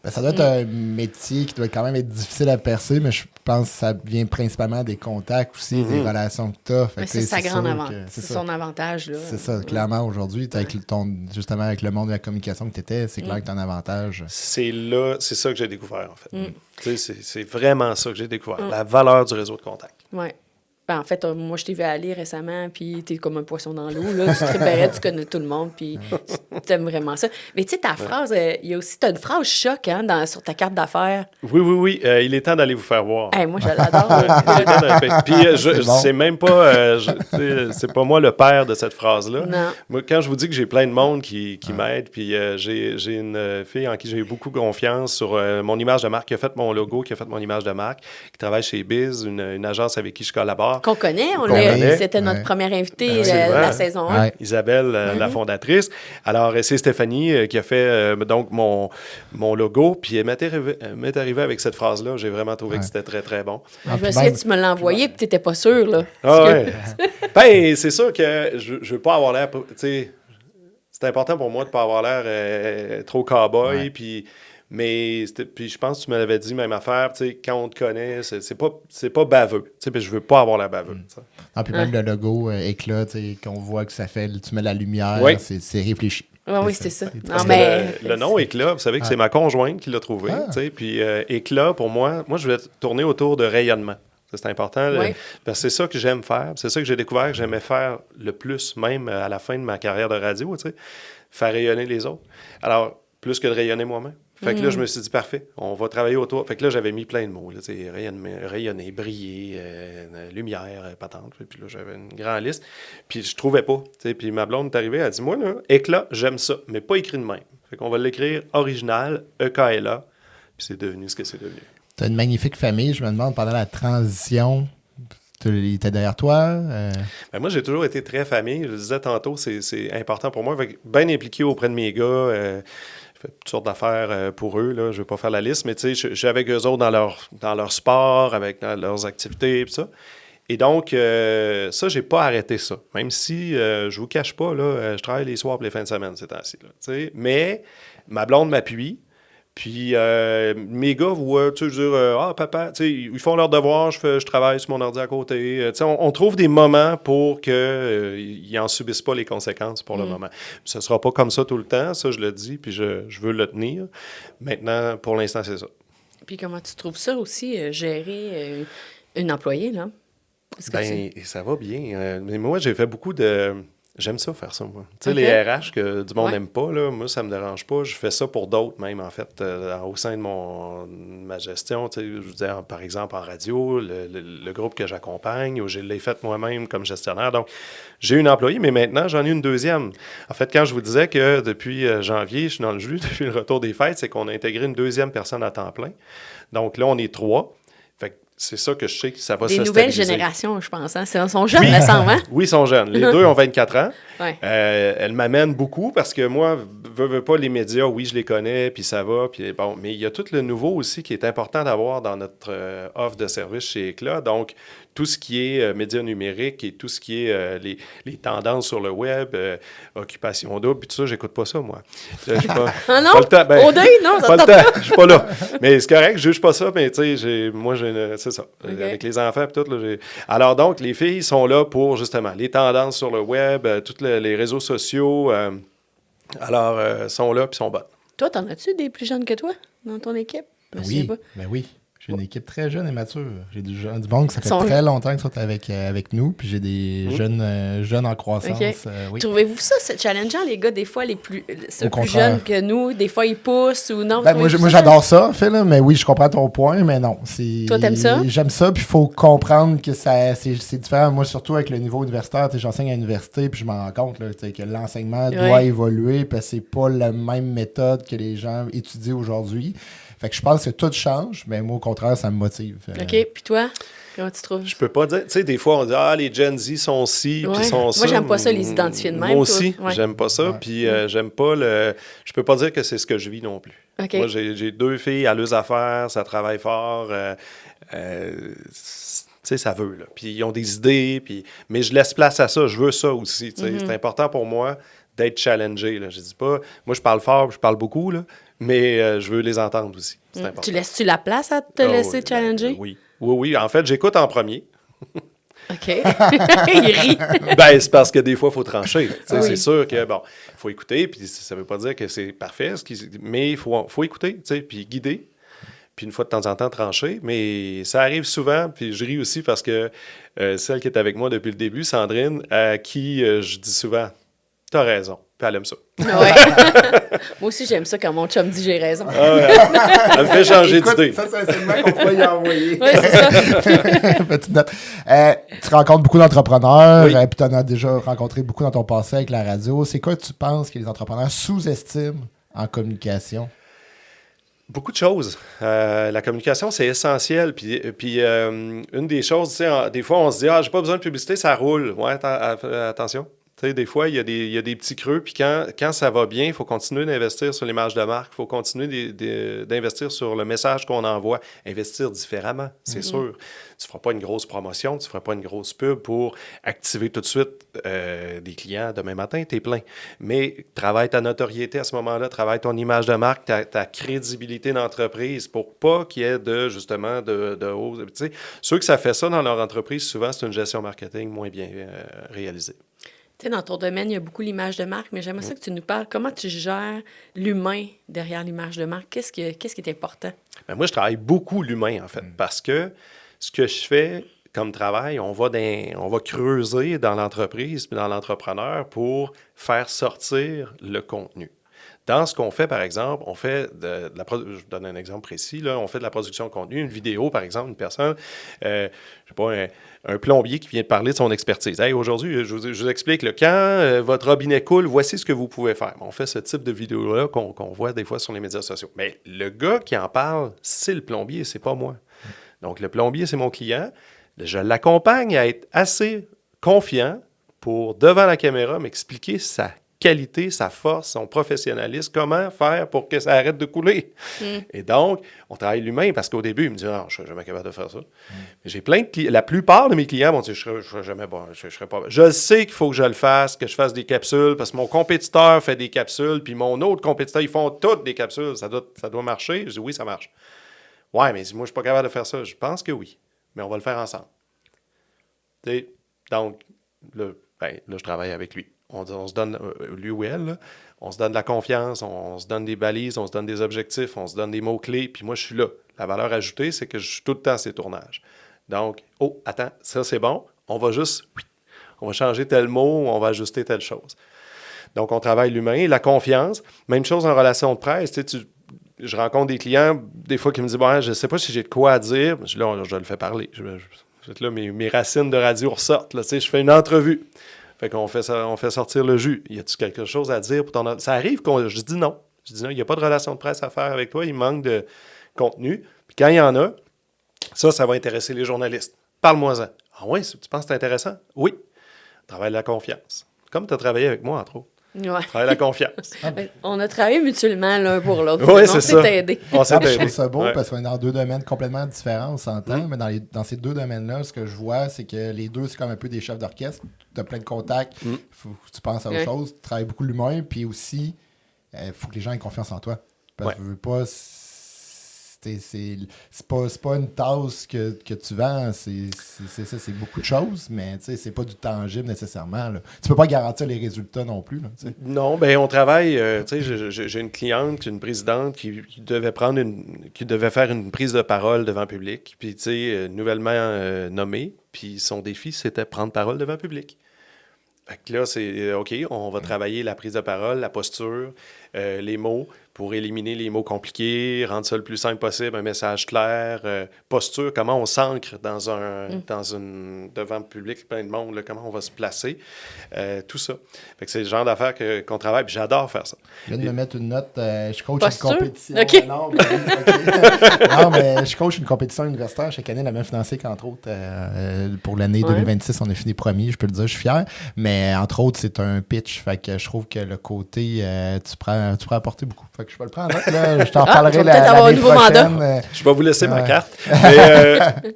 Ça doit être un métier qui doit quand même être difficile à percer, mais je pense que ça vient principalement des contacts aussi, des relations que tu as. C'est sa grande avantage. C'est son avantage. Là. C'est ça, clairement, aujourd'hui, justement, avec le monde de la communication que tu étais, c'est clair que tu as un avantage. C'est ça que j'ai découvert, en fait. C'est vraiment ça que j'ai découvert, la valeur du réseau de contacts. Oui. Ben, en fait, moi, je t'ai vu aller récemment, puis t'es comme un poisson dans l'eau, là. Tu te préparais, tu connais tout le monde, puis tu aimes vraiment ça. Mais tu sais, ta phrase, il y a aussi, t'as une phrase choc, hein, sur ta carte d'affaires. Oui. Il est temps d'aller vous faire voir. Moi, je l'adore. Puis, c'est même pas, c'est pas moi le père de cette phrase-là. Non. Moi, quand je vous dis que j'ai plein de monde qui m'aide, puis j'ai une fille en qui j'ai eu beaucoup confiance sur mon image de marque, qui a fait mon logo, qui a fait mon image de marque, qui travaille chez Biz, une agence avec qui je collabore. Qu'on connaît, c'était notre première invitée de la saison 1. Isabelle, la fondatrice. Alors, c'est Stéphanie qui a fait donc mon logo, puis elle m'est arrivée avec cette phrase-là. J'ai vraiment trouvé que c'était très, très bon. Je me souviens que tu me l'as envoyé, puis tu n'étais pas sûr, là. Ben, c'est sûr que je veux pas avoir l'air... Tu sais, c'est important pour moi de pas avoir l'air trop cow-boy, puis je pense que tu me l'avais dit, même affaire, tu sais, quand on te connaît, c'est pas baveux. Tu sais, je veux pas avoir la baveux. Puis même le logo éclat, tu sais, qu'on voit que ça fait, tu mets la lumière, c'est réfléchi. Oui, c'est ça. Le nom éclat, vous savez que c'est ma conjointe qui l'a trouvé. Tu sais, puis éclat, pour moi, je voulais tourner autour de rayonnement. C'est important. Parce que c'est ça que j'aime faire. C'est ça que j'ai découvert que j'aimais faire le plus, même à la fin de ma carrière de radio, tu sais, faire rayonner les autres. Alors, plus que de rayonner moi-même. Fait que là, je me suis dit, parfait, on va travailler autour. Fait que là, j'avais mis plein de mots, là, rayonner, briller, lumière, patente. Puis là, j'avais une grande liste. Puis je trouvais pas. Puis ma blonde est arrivée, elle a dit, moi, là, éclat, j'aime ça, mais pas écrit de même. Fait qu'on va l'écrire original, EKLA. Puis c'est devenu ce que c'est devenu. Tu as une magnifique famille. Je me demande, pendant la transition, il était derrière toi? Ben moi, j'ai toujours été très famille. Je le disais tantôt, c'est important pour moi. Bien impliqué auprès de mes gars. Je fais toutes sortes d'affaires pour eux. Là. Je ne vais pas faire la liste, mais tu sais, je suis avec eux autres dans leur sport, dans leurs activités et tout ça. Et donc, ça, j'ai pas arrêté ça. Même si, je vous cache pas, là, je travaille les soirs et les fins de semaine ces temps-ci. Mais ma blonde m'appuie. Puis mes gars voient, tu sais, je veux dire, papa, tu sais, ils font leur devoir, je travaille sur mon ordi à côté. Tu sais, on trouve des moments pour qu'ils n'en subissent pas les conséquences pour le moment. Ce ne sera pas comme ça tout le temps, ça je le dis, puis je veux le tenir. Maintenant, pour l'instant, c'est ça. Puis comment tu trouves ça aussi, gérer une employée, là? Ça va bien. Mais moi, j'ai fait beaucoup de... J'aime ça faire ça, moi. Tu sais, les RH que du monde n'aime pas, là, moi, ça me dérange pas. Je fais ça pour d'autres, même, en fait, au sein de ma gestion. Tu sais, je veux dire, par exemple, en radio, le groupe que j'accompagne, ou je l'ai fait moi-même comme gestionnaire. Donc, j'ai une employée, mais maintenant, j'en ai une deuxième. En fait, quand je vous disais que depuis janvier, je suis dans le jus, depuis le retour des fêtes, c'est qu'on a intégré une deuxième personne à temps plein. Donc là, on est 3. C'est ça que je sais que ça va se stabiliser. Des nouvelles générations, je pense. Hein? Ils sont jeunes, me semble. Hein? Oui, ils sont jeunes. Les deux ont 24 ans. Ouais. Elles m'amènent beaucoup parce que moi, veux pas les médias, oui, je les connais, puis ça va. Puis bon, mais il y a tout le nouveau aussi qui est important d'avoir dans notre offre de service chez Éclat. Donc, tout ce qui est médias numériques et tout ce qui est les tendances sur le web, occupation double, puis tout ça, j'écoute pas ça, moi. Ah non? Pas le temps. Au deuil, non? Pas le temps, je suis pas là. Mais c'est correct, je juge pas ça, mais tu sais, moi, c'est ça. Okay. Avec les enfants, puis tout, là, Alors donc, les filles sont là pour, justement, les tendances sur le web, tous les réseaux sociaux, sont là, puis sont bonnes. Toi, t'en as-tu des plus jeunes que toi dans ton équipe? Oui, ben oui. J'ai une équipe très jeune et mature. J'ai du monde que ça fait très longtemps qu'ils sont avec nous, puis j'ai des jeunes en croissance. Okay. Oui. Trouvez-vous ça challengeant, les gars, des fois, les plus jeunes que nous, des fois, ils poussent ou non? Ben, moi, j'adore ça, en fait, là, mais oui, je comprends ton point, mais non. Toi, t'aimes ça? J'aime ça, puis il faut comprendre que c'est différent. Moi, surtout avec le niveau universitaire, j'enseigne à l'université, puis je m'en rends compte là, que l'enseignement doit évoluer, parce que c'est pas la même méthode que les gens étudient aujourd'hui. Fait que je pense que tout change, mais moi, au contraire, ça me motive. OK. Puis toi, comment tu trouves? Je peux pas dire. Tu sais, des fois, on dit les Gen Z sont ci, puis sont ça. Moi, j'aime pas ça, les identifier de même. Moi aussi, j'aime pas ça. Puis j'aime pas Je peux pas dire que c'est ce que je vis non plus. Okay. Moi, j'ai 2 filles à leurs affaires, ça travaille fort. Tu sais, ça veut, là. Puis ils ont des idées, mais je laisse place à ça. Je veux ça aussi, tu sais. C'est important pour moi d'être challengé, là. Je dis pas... Moi, je parle fort, je parle beaucoup, là. Mais je veux les entendre aussi. C'est important. Tu laisses-tu la place à te laisser challenger? Oui. En fait, j'écoute en premier. OK. Il rit. C'est parce que des fois, il faut trancher. C'est sûr que, il faut écouter, puis ça veut pas dire que c'est parfait, mais il faut écouter, puis guider. Puis une fois de temps en temps, trancher. Mais ça arrive souvent, puis je ris aussi parce que celle qui est avec moi depuis le début, Sandrine, à qui je dis souvent, t'as raison. Puis elle aime ça. Ouais. Moi aussi, j'aime ça quand mon chum dit j'ai raison. Elle me fait changer d'idée. Ça, c'est un segment qu'on pourrait y envoyer. Oui, c'est ça. Petite note. Tu rencontres beaucoup d'entrepreneurs, oui. Puis tu en as déjà rencontré beaucoup dans ton passé avec la radio. C'est quoi que tu penses que les entrepreneurs sous-estiment en communication? Beaucoup de choses. La communication, c'est essentiel. Puis une des choses, tu sais, des fois, on se dit j'ai pas besoin de publicité, ça roule. Ouais, attention. Tu sais, des fois, il y a des petits creux, puis quand ça va bien, il faut continuer d'investir sur l'image de marque, il faut continuer d'investir sur le message qu'on envoie, investir différemment, c'est sûr. Tu ne feras pas une grosse promotion, tu ne feras pas une grosse pub pour activer tout de suite des clients demain matin, tu es plein. Mais travaille ta notoriété à ce moment-là, travaille ton image de marque, ta crédibilité d'entreprise pour pas qu'il y ait de hausse. Tu sais, ceux que ça fait ça dans leur entreprise, souvent, c'est une gestion marketing moins bien réalisée. Tu sais, dans ton domaine, il y a beaucoup l'image de marque, mais j'aimerais ça que tu nous parles. Comment tu gères l'humain derrière l'image de marque? Qu'est-ce qui est important? Moi, je travaille beaucoup l'humain, en fait, parce que ce que je fais comme travail, on va creuser dans l'entreprise et dans l'entrepreneur pour faire sortir le contenu. Dans ce qu'on fait, par exemple, on fait je vous donne un exemple précis, là, on fait de la production de contenu, une vidéo, par exemple, une personne, je sais pas, un plombier qui vient de parler de son expertise. Hey, aujourd'hui, je vous explique, là, quand votre robinet coule, voici ce que vous pouvez faire. On fait ce type de vidéo-là qu'on voit des fois sur les médias sociaux. Mais le gars qui en parle, c'est le plombier, c'est pas moi. Donc, le plombier, c'est mon client. Je l'accompagne à être assez confiant pour, devant la caméra, m'expliquer sa qualité, sa force, son professionnalisme. Comment faire pour que ça arrête de couler? Et donc, on travaille l'humain parce qu'au début, il me dit « Non, je ne serais jamais capable de faire ça. Mais j'ai plein de clients. La plupart de mes clients vont dire « Je ne serais jamais bon. Je serais pas... Je sais qu'il faut que je le fasse, que je fasse des capsules parce que mon compétiteur fait des capsules, puis mon autre compétiteur, ils font toutes des capsules. Ça doit marcher. » Je dis « Oui, ça marche. » « Ouais, mais moi, je ne suis pas capable de faire ça. » Je pense que oui, mais on va le faire ensemble. T'sais, donc, là, je travaille avec lui. On se donne, lui ou elle, là, on se donne de la confiance, on se donne des balises, on se donne des objectifs, on se donne des mots-clés, puis moi, je suis là. La valeur ajoutée, c'est que je suis tout le temps à ces tournages. Donc, attends, ça, c'est bon. On va changer tel mot, on va ajuster telle chose. Donc, on travaille l'humain, la confiance. Même chose en relation de presse. Je rencontre des clients, des fois, qui me disent « je ne sais pas si j'ai de quoi à dire. » Je le fais parler. Là, mes racines de radio ressortent. Là, je fais une entrevue. Fait qu'on fait sortir le jus. Y a-tu quelque chose à dire pour ton... Ça arrive je dis non. Je dis non, il n'y a pas de relation de presse à faire avec toi. Il manque de contenu. Puis quand il y en a, ça va intéresser les journalistes. Parle-moi-en. Ah oui, tu penses que c'est intéressant? Oui. Travaille la confiance. Comme tu as travaillé avec moi, entre autres. Ouais. Travaille la confiance. On a travaillé mutuellement l'un pour l'autre. Oui, c'est on ça. s'est aidés. On s'est Je aidés. trouve ça beau Ouais. parce qu'on est dans deux domaines complètement différents, on s'entend, mais dans ces deux domaines-là, ce que je vois, c'est que les deux, c'est comme un peu des chefs d'orchestre. Tu as plein de contacts, faut que tu penses à autre chose, tu travailles beaucoup l'humain, puis aussi, il faut que les gens aient confiance en toi. Parce que je veux pas... C'est pas une tasse que tu vends, c'est beaucoup de choses, mais c'est pas du tangible nécessairement. Là. Tu peux pas garantir les résultats non plus. Là, non, bien, on travaille. J'ai une cliente, une présidente qui devait faire une prise de parole devant public, puis nouvellement nommée, puis son défi, c'était prendre parole devant public. Fait que là, c'est OK, on va travailler la prise de parole, la posture, les mots, pour éliminer les mots compliqués, rendre ça le plus simple possible, un message clair, posture, comment on s'ancre devant le public, plein de monde, là, comment on va se placer, tout ça. Fait que c'est le genre d'affaires qu'on travaille, puis j'adore faire ça. Je viens de me mettre une note, je coach posture? une compétition. OK. Non, mais je coach une compétition universitaire chaque année, la même financée qu'entre autres, pour l'année 2026, on a fini premier, je peux le dire, je suis fier. Mais entre autres, c'est un pitch, fait que je trouve que le côté, tu pourrais apporter beaucoup. Fait que je peux le prendre, là, je t'en reparlerai tu vas peut-être avoir un l'année nouveau prochaine. Je vais vous laisser ma carte.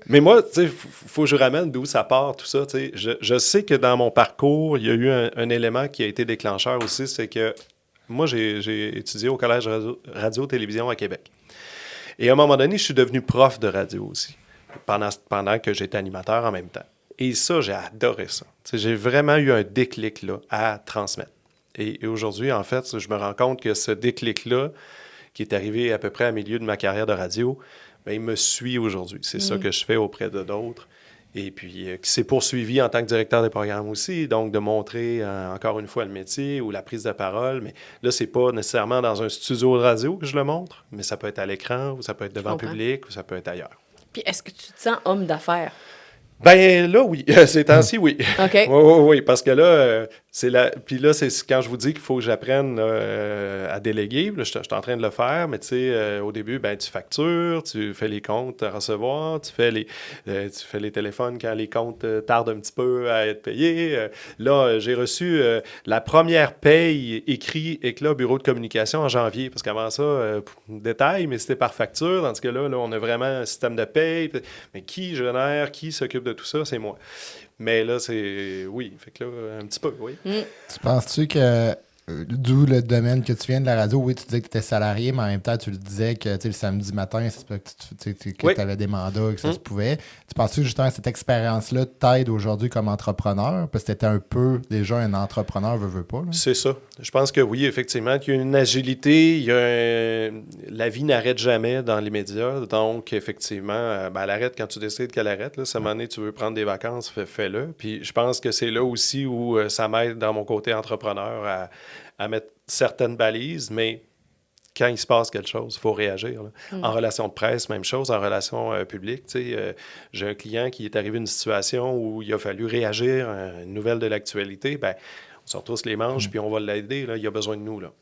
Mais moi, tu sais, faut que je ramène d'où ça part, tout ça. Tu sais, je sais que dans mon parcours, il y a eu un élément qui a été déclencheur aussi, c'est que moi, j'ai étudié au Collège radio-télévision à Québec. Et à un moment donné, je suis devenu prof de radio aussi, pendant que j'étais animateur en même temps. Et ça, j'ai adoré ça. Tu sais, j'ai vraiment eu un déclic là, à transmettre. Et aujourd'hui, en fait, je me rends compte que ce déclic-là, qui est arrivé à peu près à milieu de ma carrière de radio, bien, il me suit aujourd'hui. C'est ça que je fais auprès de d'autres. Et puis, qui s'est poursuivi en tant que directeur des programmes aussi, donc de montrer encore une fois le métier ou la prise de parole. Mais là, c'est pas nécessairement dans un studio de radio que je le montre, mais ça peut être à l'écran, ou ça peut être devant public, ou ça peut être ailleurs. Puis est-ce que tu te sens homme d'affaires? Ben là, oui. Ces temps-ci, oui. OK. Oui, parce que là, puis là, c'est quand je vous dis qu'il faut que j'apprenne à déléguer. Là, je suis en train de le faire, mais tu sais, au début, ben tu factures, tu fais les comptes à recevoir, tu fais les téléphones quand les comptes tardent un petit peu à être payés. Là, j'ai reçu la première paye éclat bureau de communication en janvier, parce qu'avant ça, détail, mais c'était par facture, tandis que là, on a vraiment un système de paye. Mais qui génère, qui s'occupe de tout ça, c'est moi. Mais là, c'est... Oui, fait que là, un petit peu, oui. Tu penses-tu que, d'où le domaine que tu viens de la radio, oui, tu disais que tu étais salarié, mais en même temps, tu le disais que le samedi matin, ça se peut que tu avais des mandats, que ça se pouvait. Tu penses-tu que justement cette expérience-là t'aide aujourd'hui comme entrepreneur? Parce que tu étais un peu déjà un entrepreneur, veux pas. Là. C'est ça. Je pense que oui, effectivement, qu'il y a une agilité, la vie n'arrête jamais dans les médias. Donc, effectivement, elle arrête quand tu décides qu'elle arrête. Là. Si à un moment donné, tu veux prendre des vacances, fais-le. Puis je pense que c'est là aussi où ça m'aide dans mon côté entrepreneur à mettre certaines balises, mais quand il se passe quelque chose, il faut réagir. Là. En relation de presse, même chose. En relation publique, j'ai un client qui est arrivé à une situation où il a fallu réagir à une nouvelle de l'actualité. Ben, on sort tous les manches, puis on va l'aider. Là. Il a besoin de nous. Là.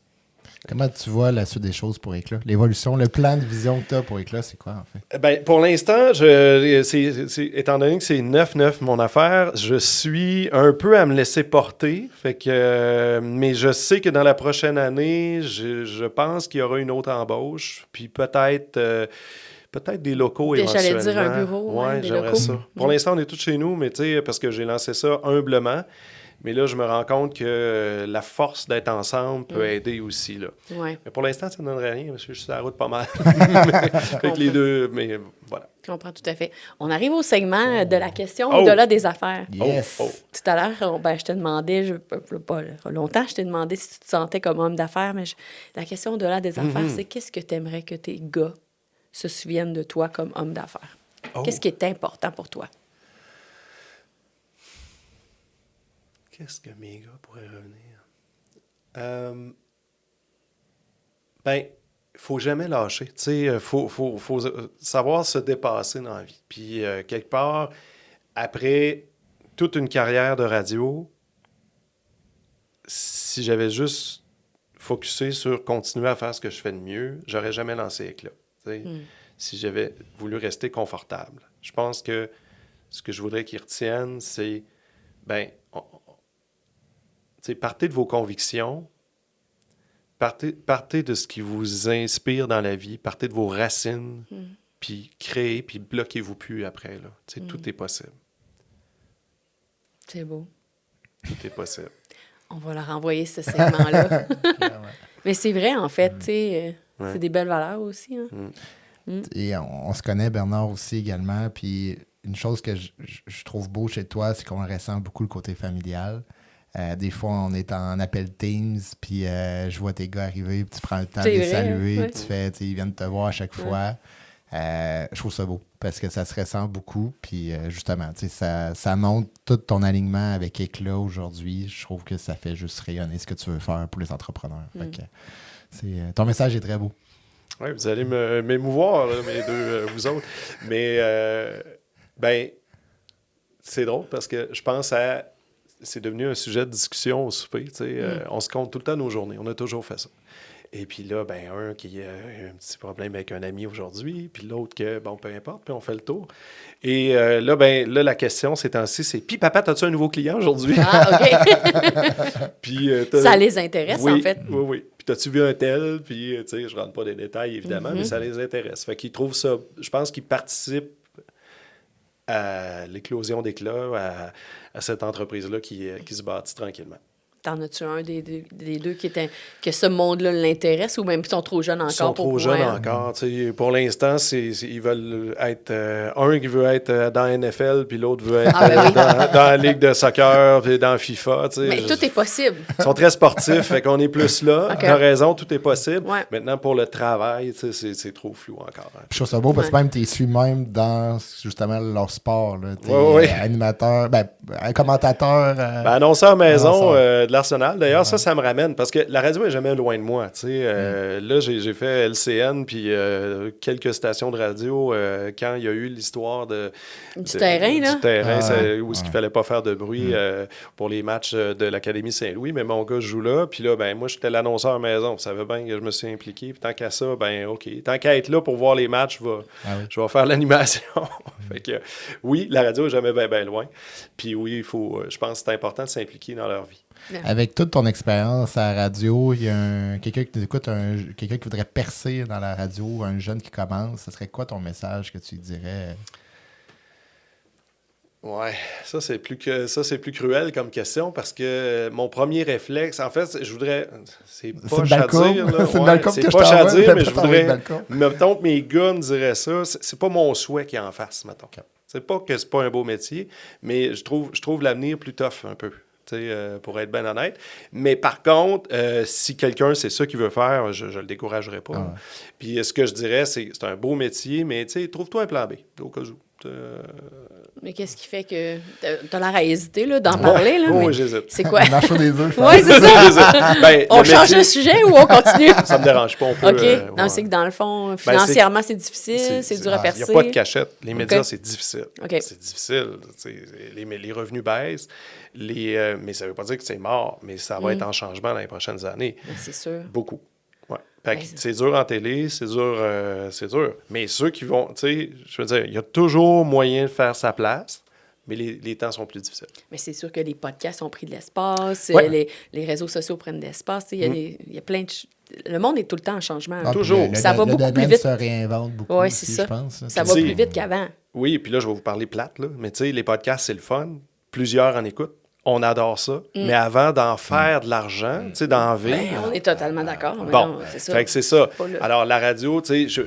Comment tu vois la suite des choses pour Éclat? L'évolution, le plan de vision que tu as pour Éclat, c'est quoi, en fait? Ben, pour l'instant, étant donné que c'est 9-9 mon affaire, je suis un peu à me laisser porter. Mais je sais que dans la prochaine année, je pense qu'il y aura une autre embauche. Puis peut-être des locaux éventuellement. J'allais dire un bureau. Ouais, des j'aimerais locaux. ça. Pour l'instant, on est tous chez nous, mais tu sais, parce que j'ai lancé ça humblement. Mais là, je me rends compte que la force d'être ensemble peut aider aussi. Là. Ouais. Mais pour l'instant, ça ne donnerait rien parce que je suis sur la route pas mal. Fait que les deux, mais voilà. Je comprends tout à fait. On arrive au segment de la question Oh! au-delà des affaires. Yes! Oh. Tout à l'heure, je te demandais, pas longtemps, je t'ai demandé si tu te sentais comme homme d'affaires, mais la question au-delà des affaires, c'est qu'est-ce que tu aimerais que tes gars se souviennent de toi comme homme d'affaires? Oh. Qu'est-ce qui est important pour toi? Qu'est-ce que mes gars pourraient revenir? Ben, il faut jamais lâcher. Tu sais, faut savoir se dépasser dans la vie. Puis, quelque part, après toute une carrière de radio, si j'avais juste focusé sur continuer à faire ce que je fais de mieux, j'aurais jamais lancé Éclat. Tu sais, si j'avais voulu rester confortable. Je pense que ce que je voudrais qu'ils retiennent, c'est, ben, partez de vos convictions, partez de ce qui vous inspire dans la vie, partez de vos racines, puis créez, puis bloquez-vous plus après. Là. Tout est possible. C'est beau. Tout est possible. On va leur envoyer ce segment-là. Mais c'est vrai, en fait, tu sais, c'est des belles valeurs aussi. Hein? Et on se connaît, Bernard, aussi également. Puis une chose que je trouve beau chez toi, c'est qu'on ressent beaucoup le côté familial. Des fois, on est en appel Teams, puis je vois tes gars arriver, puis tu prends le temps de les saluer, puis tu fais, ils viennent te voir à chaque fois. Je trouve ça beau, parce que ça se ressent beaucoup, puis justement, ça montre tout ton alignement avec Éclat aujourd'hui. Je trouve que ça fait juste rayonner ce que tu veux faire pour les entrepreneurs. Fait que, ton message est très beau. Oui, vous allez m'émouvoir, là, mes deux, vous autres. Mais, ben, c'est drôle, parce que je pense à... C'est devenu un sujet de discussion au souper. On se compte tout le temps nos journées. On a toujours fait ça. Et puis là, ben un qui a un petit problème avec un ami aujourd'hui, puis l'autre que, bon, peu importe, puis on fait le tour. Et là, la question ces temps-ci, c'est « Puis papa, as-tu un nouveau client aujourd'hui? » Ah, OK. Puis, ça les intéresse, oui, en fait. Oui. Puis t'as-tu vu un tel? Puis, tu sais, je rentre pas dans les détails, évidemment, mais ça les intéresse. Fait qu'ils trouvent ça... Je pense qu'ils participent à l'éclosion d'Éclat, à cette entreprise-là qui se bâtit tranquillement. T'en as-tu un des deux que ce monde-là l'intéresse ou même ils sont trop jeunes encore? Ils sont trop jeunes encore. Pour l'instant, ils veulent être... un qui veut être dans la NFL, puis l'autre veut être dans la Ligue de soccer, puis dans FIFA. Mais tout est possible. Ils sont très sportifs, fait qu'on est plus là. Okay. T'as raison, tout est possible. Ouais. Maintenant, pour le travail, c'est trop flou encore. Hein. Je trouve ça beau parce que même tu suis même dans justement leur sport. Là. Animateur, commentateur. Annonceur maison de l'Arsenal. D'ailleurs, ça me ramène parce que la radio n'est jamais loin de moi. Là, j'ai fait LCN puis quelques stations de radio quand il y a eu l'histoire du terrain, là. Du terrain, où il ne fallait pas faire de bruit pour les matchs de l'Académie Saint-Louis. Mais mon gars joue là. Puis là, moi, j'étais l'annonceur maison. Vous savez bien que je me suis impliqué. Puis tant qu'à ça, OK. Tant qu'à être là pour voir les matchs, je vais faire l'animation. Fait que oui, la radio n'est jamais bien loin. Puis oui, je pense que c'est important de s'impliquer dans leur vie. Avec toute ton expérience à la radio, il y a quelqu'un qui t'écoute, quelqu'un qui voudrait percer dans la radio, un jeune qui commence, ce serait quoi ton message que tu dirais? Ouais, ça c'est plus cruel comme question parce que mon premier réflexe, en fait, je voudrais, c'est poche à dire, là, c'est poche à dire, mais je voudrais, mettons que mes gars me diraient ça, c'est pas mon souhait qu'ils en fassent, mettons. Okay. C'est pas que c'est pas un beau métier, mais je trouve l'avenir plus tough un peu. Pour être bien honnête. Mais par contre, si quelqu'un, c'est ça qu'il veut faire, je ne le découragerai pas. Ah ouais. Puis ce que je dirais, c'est un beau métier, mais trouve-toi un plan B, au cas où. Mais qu'est-ce qui fait que tu as l'air à hésiter là, d'en parler? Là, oui, j'hésite. C'est quoi? Marche des œufs. Oui, c'est ça. On change de sujet ou on continue? Ça me dérange pas. On peut, OK. Non, c'est que dans le fond, financièrement, c'est difficile, c'est dur à percer. Il n'y a pas de cachette. Les médias, c'est difficile. Okay. C'est difficile. Les revenus baissent, mais ça ne veut pas dire que c'est mort, mais ça va être en changement dans les prochaines années. Ben, c'est sûr. Beaucoup. Ouais. Fait que c'est dur en télé, c'est dur. Mais ceux qui vont, tu sais, je veux dire, il y a toujours moyen de faire sa place, mais les temps sont plus difficiles. Mais c'est sûr que les podcasts ont pris de l'espace, Ouais. les réseaux sociaux prennent de l'espace. Il y a plein de... Le monde est tout le temps en changement. Ah, Toujours. puis Ça va le beaucoup plus domaine vite. se réinvente beaucoup Oui, aussi, c'est ça. je pense. Ça va Puis plus vite qu'avant. Oui, puis là, je vais vous parler plate, là, mais tu sais, les podcasts, c'est le fun. Plusieurs en écoutent. On adore ça. Mais avant d'en faire de l'argent, tu sais, d'en vivre... Ben, on est totalement d'accord. mais Bon, non, c'est ça. fait que c'est ça. Pas le- Alors, la radio, tu sais,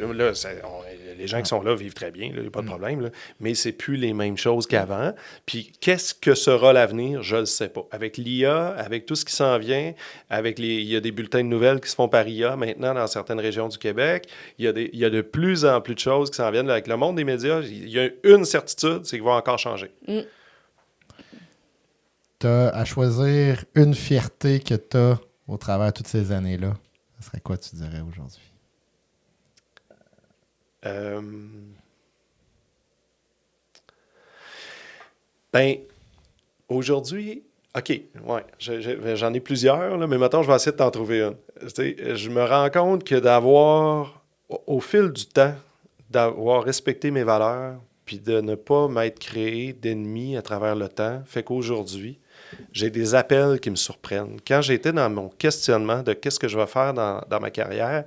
les gens qui sont là vivent très bien, il n'y a pas de problème, là, mais c'est plus les mêmes choses qu'avant. Puis, qu'est-ce que sera l'avenir? Je ne le sais pas. Avec l'IA, avec tout ce qui s'en vient, il y a des bulletins de nouvelles qui se font par IA maintenant dans certaines régions du Québec. Il y a de plus en plus de choses qui s'en viennent. Avec le monde des médias, il y a une certitude, c'est qu'il va encore changer. Tu as à choisir une fierté que tu as au travers de toutes ces années-là. Ce serait quoi, tu dirais, aujourd'hui? Ben, aujourd'hui, OK, ouais, j'en ai plusieurs, là, mais maintenant, je vais essayer de t'en trouver une. Tu sais, je me rends compte que au fil du temps, d'avoir respecté mes valeurs, puis de ne pas m'être créé d'ennemis à travers le temps, fait qu'aujourd'hui, j'ai des appels qui me surprennent. Quand j'étais dans mon questionnement de qu'est-ce que je vais faire dans ma carrière,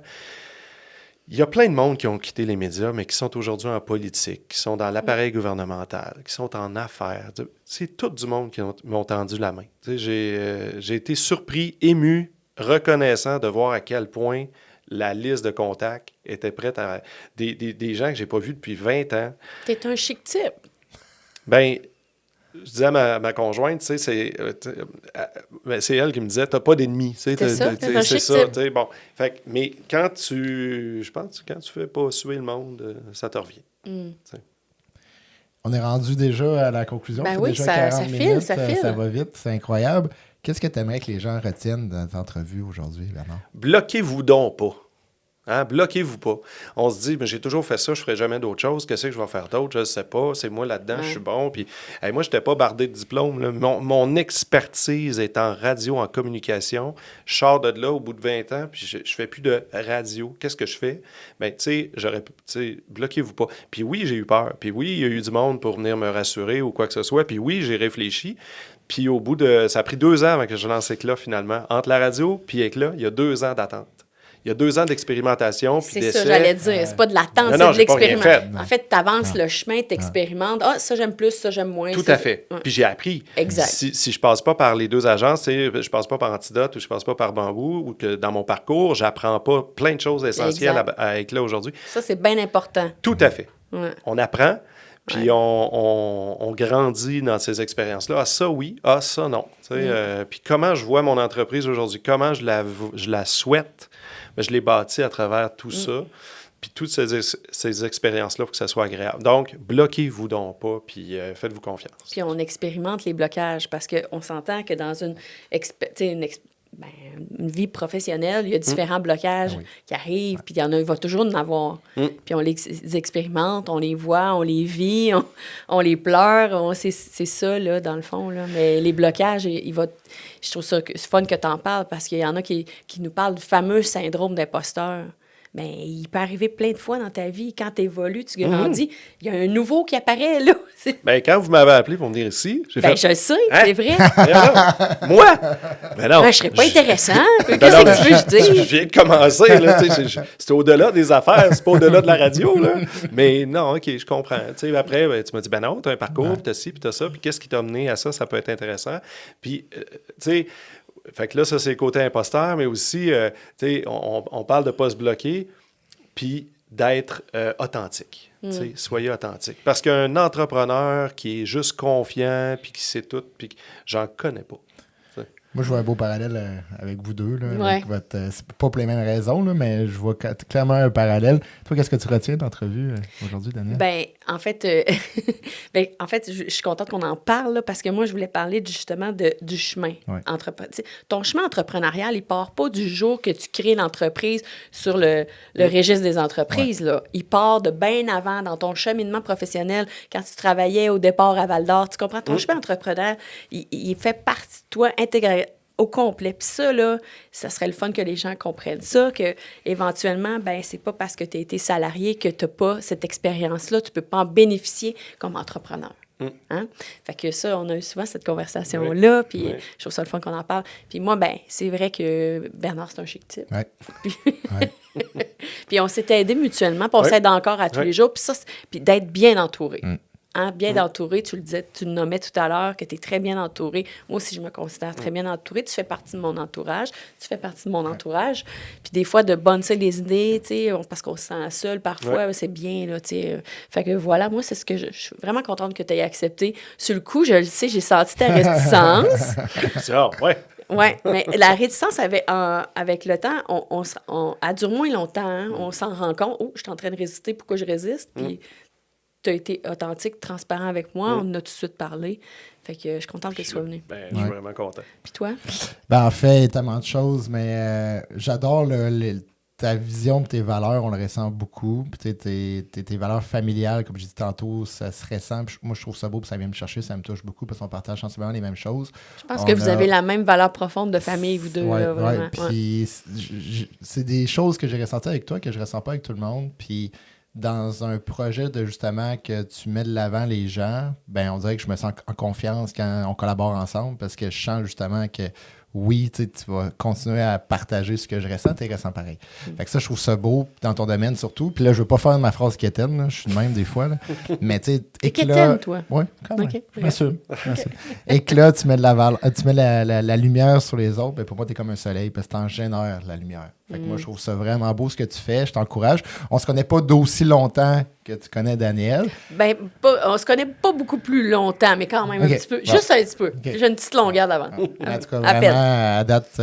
il y a plein de monde qui ont quitté les médias, mais qui sont aujourd'hui en politique, qui sont dans l'appareil gouvernemental, qui sont en affaires. C'est tout du monde qui m'ont tendu la main. Tu sais, j'ai été surpris, ému, reconnaissant de voir à quel point la liste de contacts était prête à... Des gens que j'ai pas vus depuis 20 ans. T'es un chic type. Ben, je disais à ma conjointe, tu sais, c'est elle qui me disait, t'as pas d'ennemis. C'est ça, t'es un chic ça, type. tu sais, bon. Fait que, mais je pense que quand tu fais pas suer le monde, ça te revient. On est rendu déjà à la conclusion. Ben fait oui, déjà ça 40 file, minutes, ça file. ça va vite, c'est incroyable. Qu'est-ce que tu aimerais que les gens retiennent dans l'entrevue aujourd'hui, Bernard? Bloquez-vous donc pas. Hein? Bloquez-vous pas. On se dit, mais j'ai toujours fait ça, je ferai jamais d'autre chose. Qu'est-ce que je vais faire d'autre? Je ne sais pas. C'est moi là-dedans, je suis bon. Puis, moi, je n'étais pas bardé de diplôme. Là. Mon expertise est en radio, en communication. Je sors de là au bout de 20 ans, puis je ne fais plus de radio. Qu'est-ce que je fais? Bien, tu sais, bloquez-vous pas. Puis oui, j'ai eu peur. Puis oui, il y a eu du monde pour venir me rassurer ou quoi que ce soit. Puis oui, j'ai réfléchi. Puis au bout de... Ça a pris 2 ans avant que je lance Éclat, finalement. Entre la radio puis Éclat, il y a 2 ans d'attente. Il y a 2 ans d'expérimentation puis C'est d'essai. ça, j'allais dire. C'est pas de l'attente, Non, c'est de j'ai pas rien l'expérimentation. fait. En fait, tu avances le chemin, tu expérimentes. Ah, ça, j'aime plus, ça, j'aime moins. Tout ça, à fait. Ouais. Puis j'ai appris. Exact. Si je passe pas par les 2 agences, je passe pas par Antidote ou je passe pas par Bambou ou que dans mon parcours, j'apprends pas plein de choses essentielles Exact. à Éclat aujourd'hui. Ça, c'est bien important. Tout à fait. Ouais. On apprend, puis on grandit dans ces expériences-là. Ah, ça, oui. Ah, ça, non. Puis comment je vois mon entreprise aujourd'hui, comment je la souhaite, bien, je l'ai bâtie à travers tout ça. Puis toutes ces expériences-là pour que ça soit agréable. Donc, bloquez-vous donc pas, puis faites-vous confiance. Puis on expérimente les blocages parce qu'on s'entend que dans une vie professionnelle, il y a différents blocages qui arrivent, puis il va toujours en avoir. Puis on les expérimente, on les voit, on les vit, on les pleure. C'est ça, là, dans le fond. Là. Mais les blocages, je trouve ça c'est fun que tu en parles parce qu'il y en a qui nous parlent du fameux syndrome d'imposteur. Bien, il peut arriver plein de fois dans ta vie. Quand tu évolues, tu grandis, il y a un nouveau qui apparaît, là. Bien, quand vous m'avez appelé pour venir ici, j'ai fait... Je le sais, Hein? c'est vrai. Moi? Ben non. Je serais pas intéressant. Ben Qu'est-ce non, que tu veux que je Je dise? viens de commencer, là. C'est au-delà des affaires, c'est pas au-delà de la radio, là. Mais non, OK, je comprends. Après, tu m'as dit, ben non, tu as un parcours, puis tu as ci, puis tu as ça, puis qu'est-ce qui t'a mené à ça? Ça peut être intéressant. Puis, tu sais... Fait que là, ça, c'est le côté imposteur, mais aussi, tu sais, on parle de ne pas se bloquer, puis d'être authentique. Tu sais, soyez authentique. Parce qu'un entrepreneur qui est juste confiant, puis qui sait tout, puis j'en connais pas. T'sais. Moi, je vois un beau parallèle avec vous deux. Là, Ouais. avec c'est pas pour les mêmes raisons, là, mais je vois clairement un parallèle. Toi, qu'est-ce que tu retiens de l'entrevue aujourd'hui, Daniel? En fait, je suis contente qu'on en parle là, parce que moi, je voulais parler justement du chemin. Ouais. Ton chemin entrepreneurial, il part pas du jour que tu crées l'entreprise sur le registre des entreprises. Là. Il part de bien avant dans ton cheminement professionnel, quand tu travaillais au départ à Val-d'Or. Tu comprends? Ton chemin entrepreneurial, il fait partie de toi au complet. Puis ça, là, ça serait le fun que les gens comprennent ça, que éventuellement, ben c'est pas parce que tu as été salarié que tu n'as pas cette expérience-là, tu peux pas en bénéficier comme entrepreneur. Hein? Fait que ça, on a eu souvent cette conversation-là, puis je trouve ça le fun qu'on en parle. Puis moi, ben c'est vrai que Bernard, c'est un chic type. Ouais. Puis on s'était aidés mutuellement, puis on s'aide encore à tous les jours, puis ça, puis d'être bien entouré. Hein, bien entouré, tu le disais, tu le nommais tout à l'heure, que tu es très bien entouré. Moi aussi, je me considère très bien entourée. Tu fais partie de mon entourage. Tu fais partie de mon entourage. Puis des fois, de bonnes les idées, tu sais, parce qu'on se sent seul parfois, c'est bien, là, tu sais. Fait que voilà, moi, c'est ce que je suis vraiment contente que tu aies accepté. Sur le coup, je le sais, j'ai senti ta réticence. Oui, mais la réticence avec le temps, elle dure moins longtemps. Hein? On s'en rend compte. Oh, je suis en train de résister, pourquoi je résiste? Puis tu as été authentique, transparent avec moi. On en a tout de suite parlé. Fait que je suis contente que tu sois venu. Je suis vraiment content. Puis toi? Ben, en fait, tellement de choses, mais j'adore ta vision et tes valeurs, on le ressent beaucoup. Puis tes valeurs familiales, comme je disais tantôt, ça se ressent. Puis moi, je trouve ça beau, puis ça vient me chercher, ça me touche beaucoup parce qu'on partage sensiblement les mêmes choses. Je pense que vous avez la même valeur profonde de famille, vous deux. Là, vraiment. Puis c'est des choses que j'ai ressenties avec toi que je ressens pas avec tout le monde. Puis dans un projet de justement que tu mets de l'avant les gens, ben on dirait que je me sens en confiance quand on collabore ensemble parce que je sens justement que oui, tu vas continuer à partager ce que je ressens, tu ressens pareil. Fait que ça, je trouve ça beau dans ton domaine surtout. Puis là, je veux pas faire ma phrase quétaine, là. Je suis de même des fois. Là. Mais tu sais, quétaine, toi? Oui, quand même. Okay. Bien sûr. Et que là, tu mets la lumière sur les autres, ben pour moi, tu es comme un soleil parce que tu en génères la lumière. Fait que moi, je trouve ça vraiment beau ce que tu fais. Je t'encourage. On se connaît pas d'aussi longtemps que tu connais Daniel. Ben, on se connaît pas beaucoup plus longtemps, mais quand même un petit peu. Juste un petit peu. J'ai une petite longueur d'avant. En tout cas, vraiment, à date,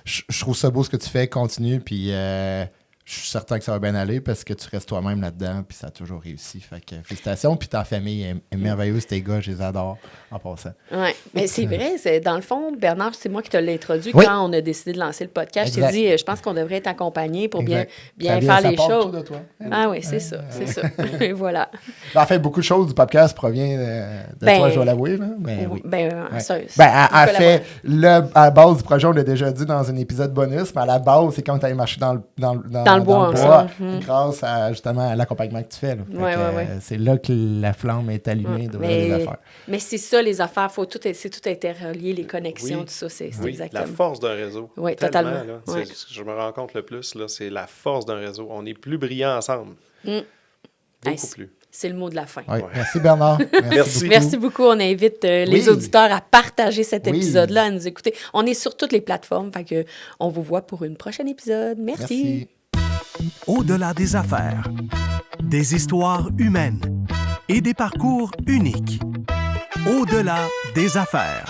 je trouve ça beau ce que tu fais. Continue, puis je suis certain que ça va bien aller parce que tu restes toi-même là-dedans, puis ça a toujours réussi. Fait que félicitations, puis ta famille est merveilleuse, tes gars, je les adore en passant. Oui, mais c'est vrai, dans le fond, Bernard, c'est moi qui te l'ai introduit quand on a décidé de lancer le podcast. Je t'ai dit, je pense qu'on devrait être accompagné pour bien faire les choses. De toi. Ah oui, c'est ça. Et voilà. En fait, beaucoup de choses du podcast provient de toi, je dois l'avouer. Mais oui. À la base du projet, on l'a déjà dit dans un épisode bonus, mais à la base, c'est quand tu allais marcher dans le bois grâce à justement à l'accompagnement que tu fais. C'est là que la flamme est allumée de les affaires. Mais c'est ça, les affaires, c'est tout interrelié, les connexions, tout ça, c'est exactement. La force d'un réseau. Oui, totalement. Là, c'est ce que je me rends compte le plus, là, c'est la force d'un réseau. On est plus brillants ensemble. Beaucoup plus. C'est le mot de la fin. Oui. Merci Bernard. Merci beaucoup. On invite les auditeurs à partager cet épisode-là, à nous écouter. On est sur toutes les plateformes, fait que on vous voit pour une prochaine épisode. Merci. Au-delà des affaires, des histoires humaines et des parcours uniques. Au-delà des affaires.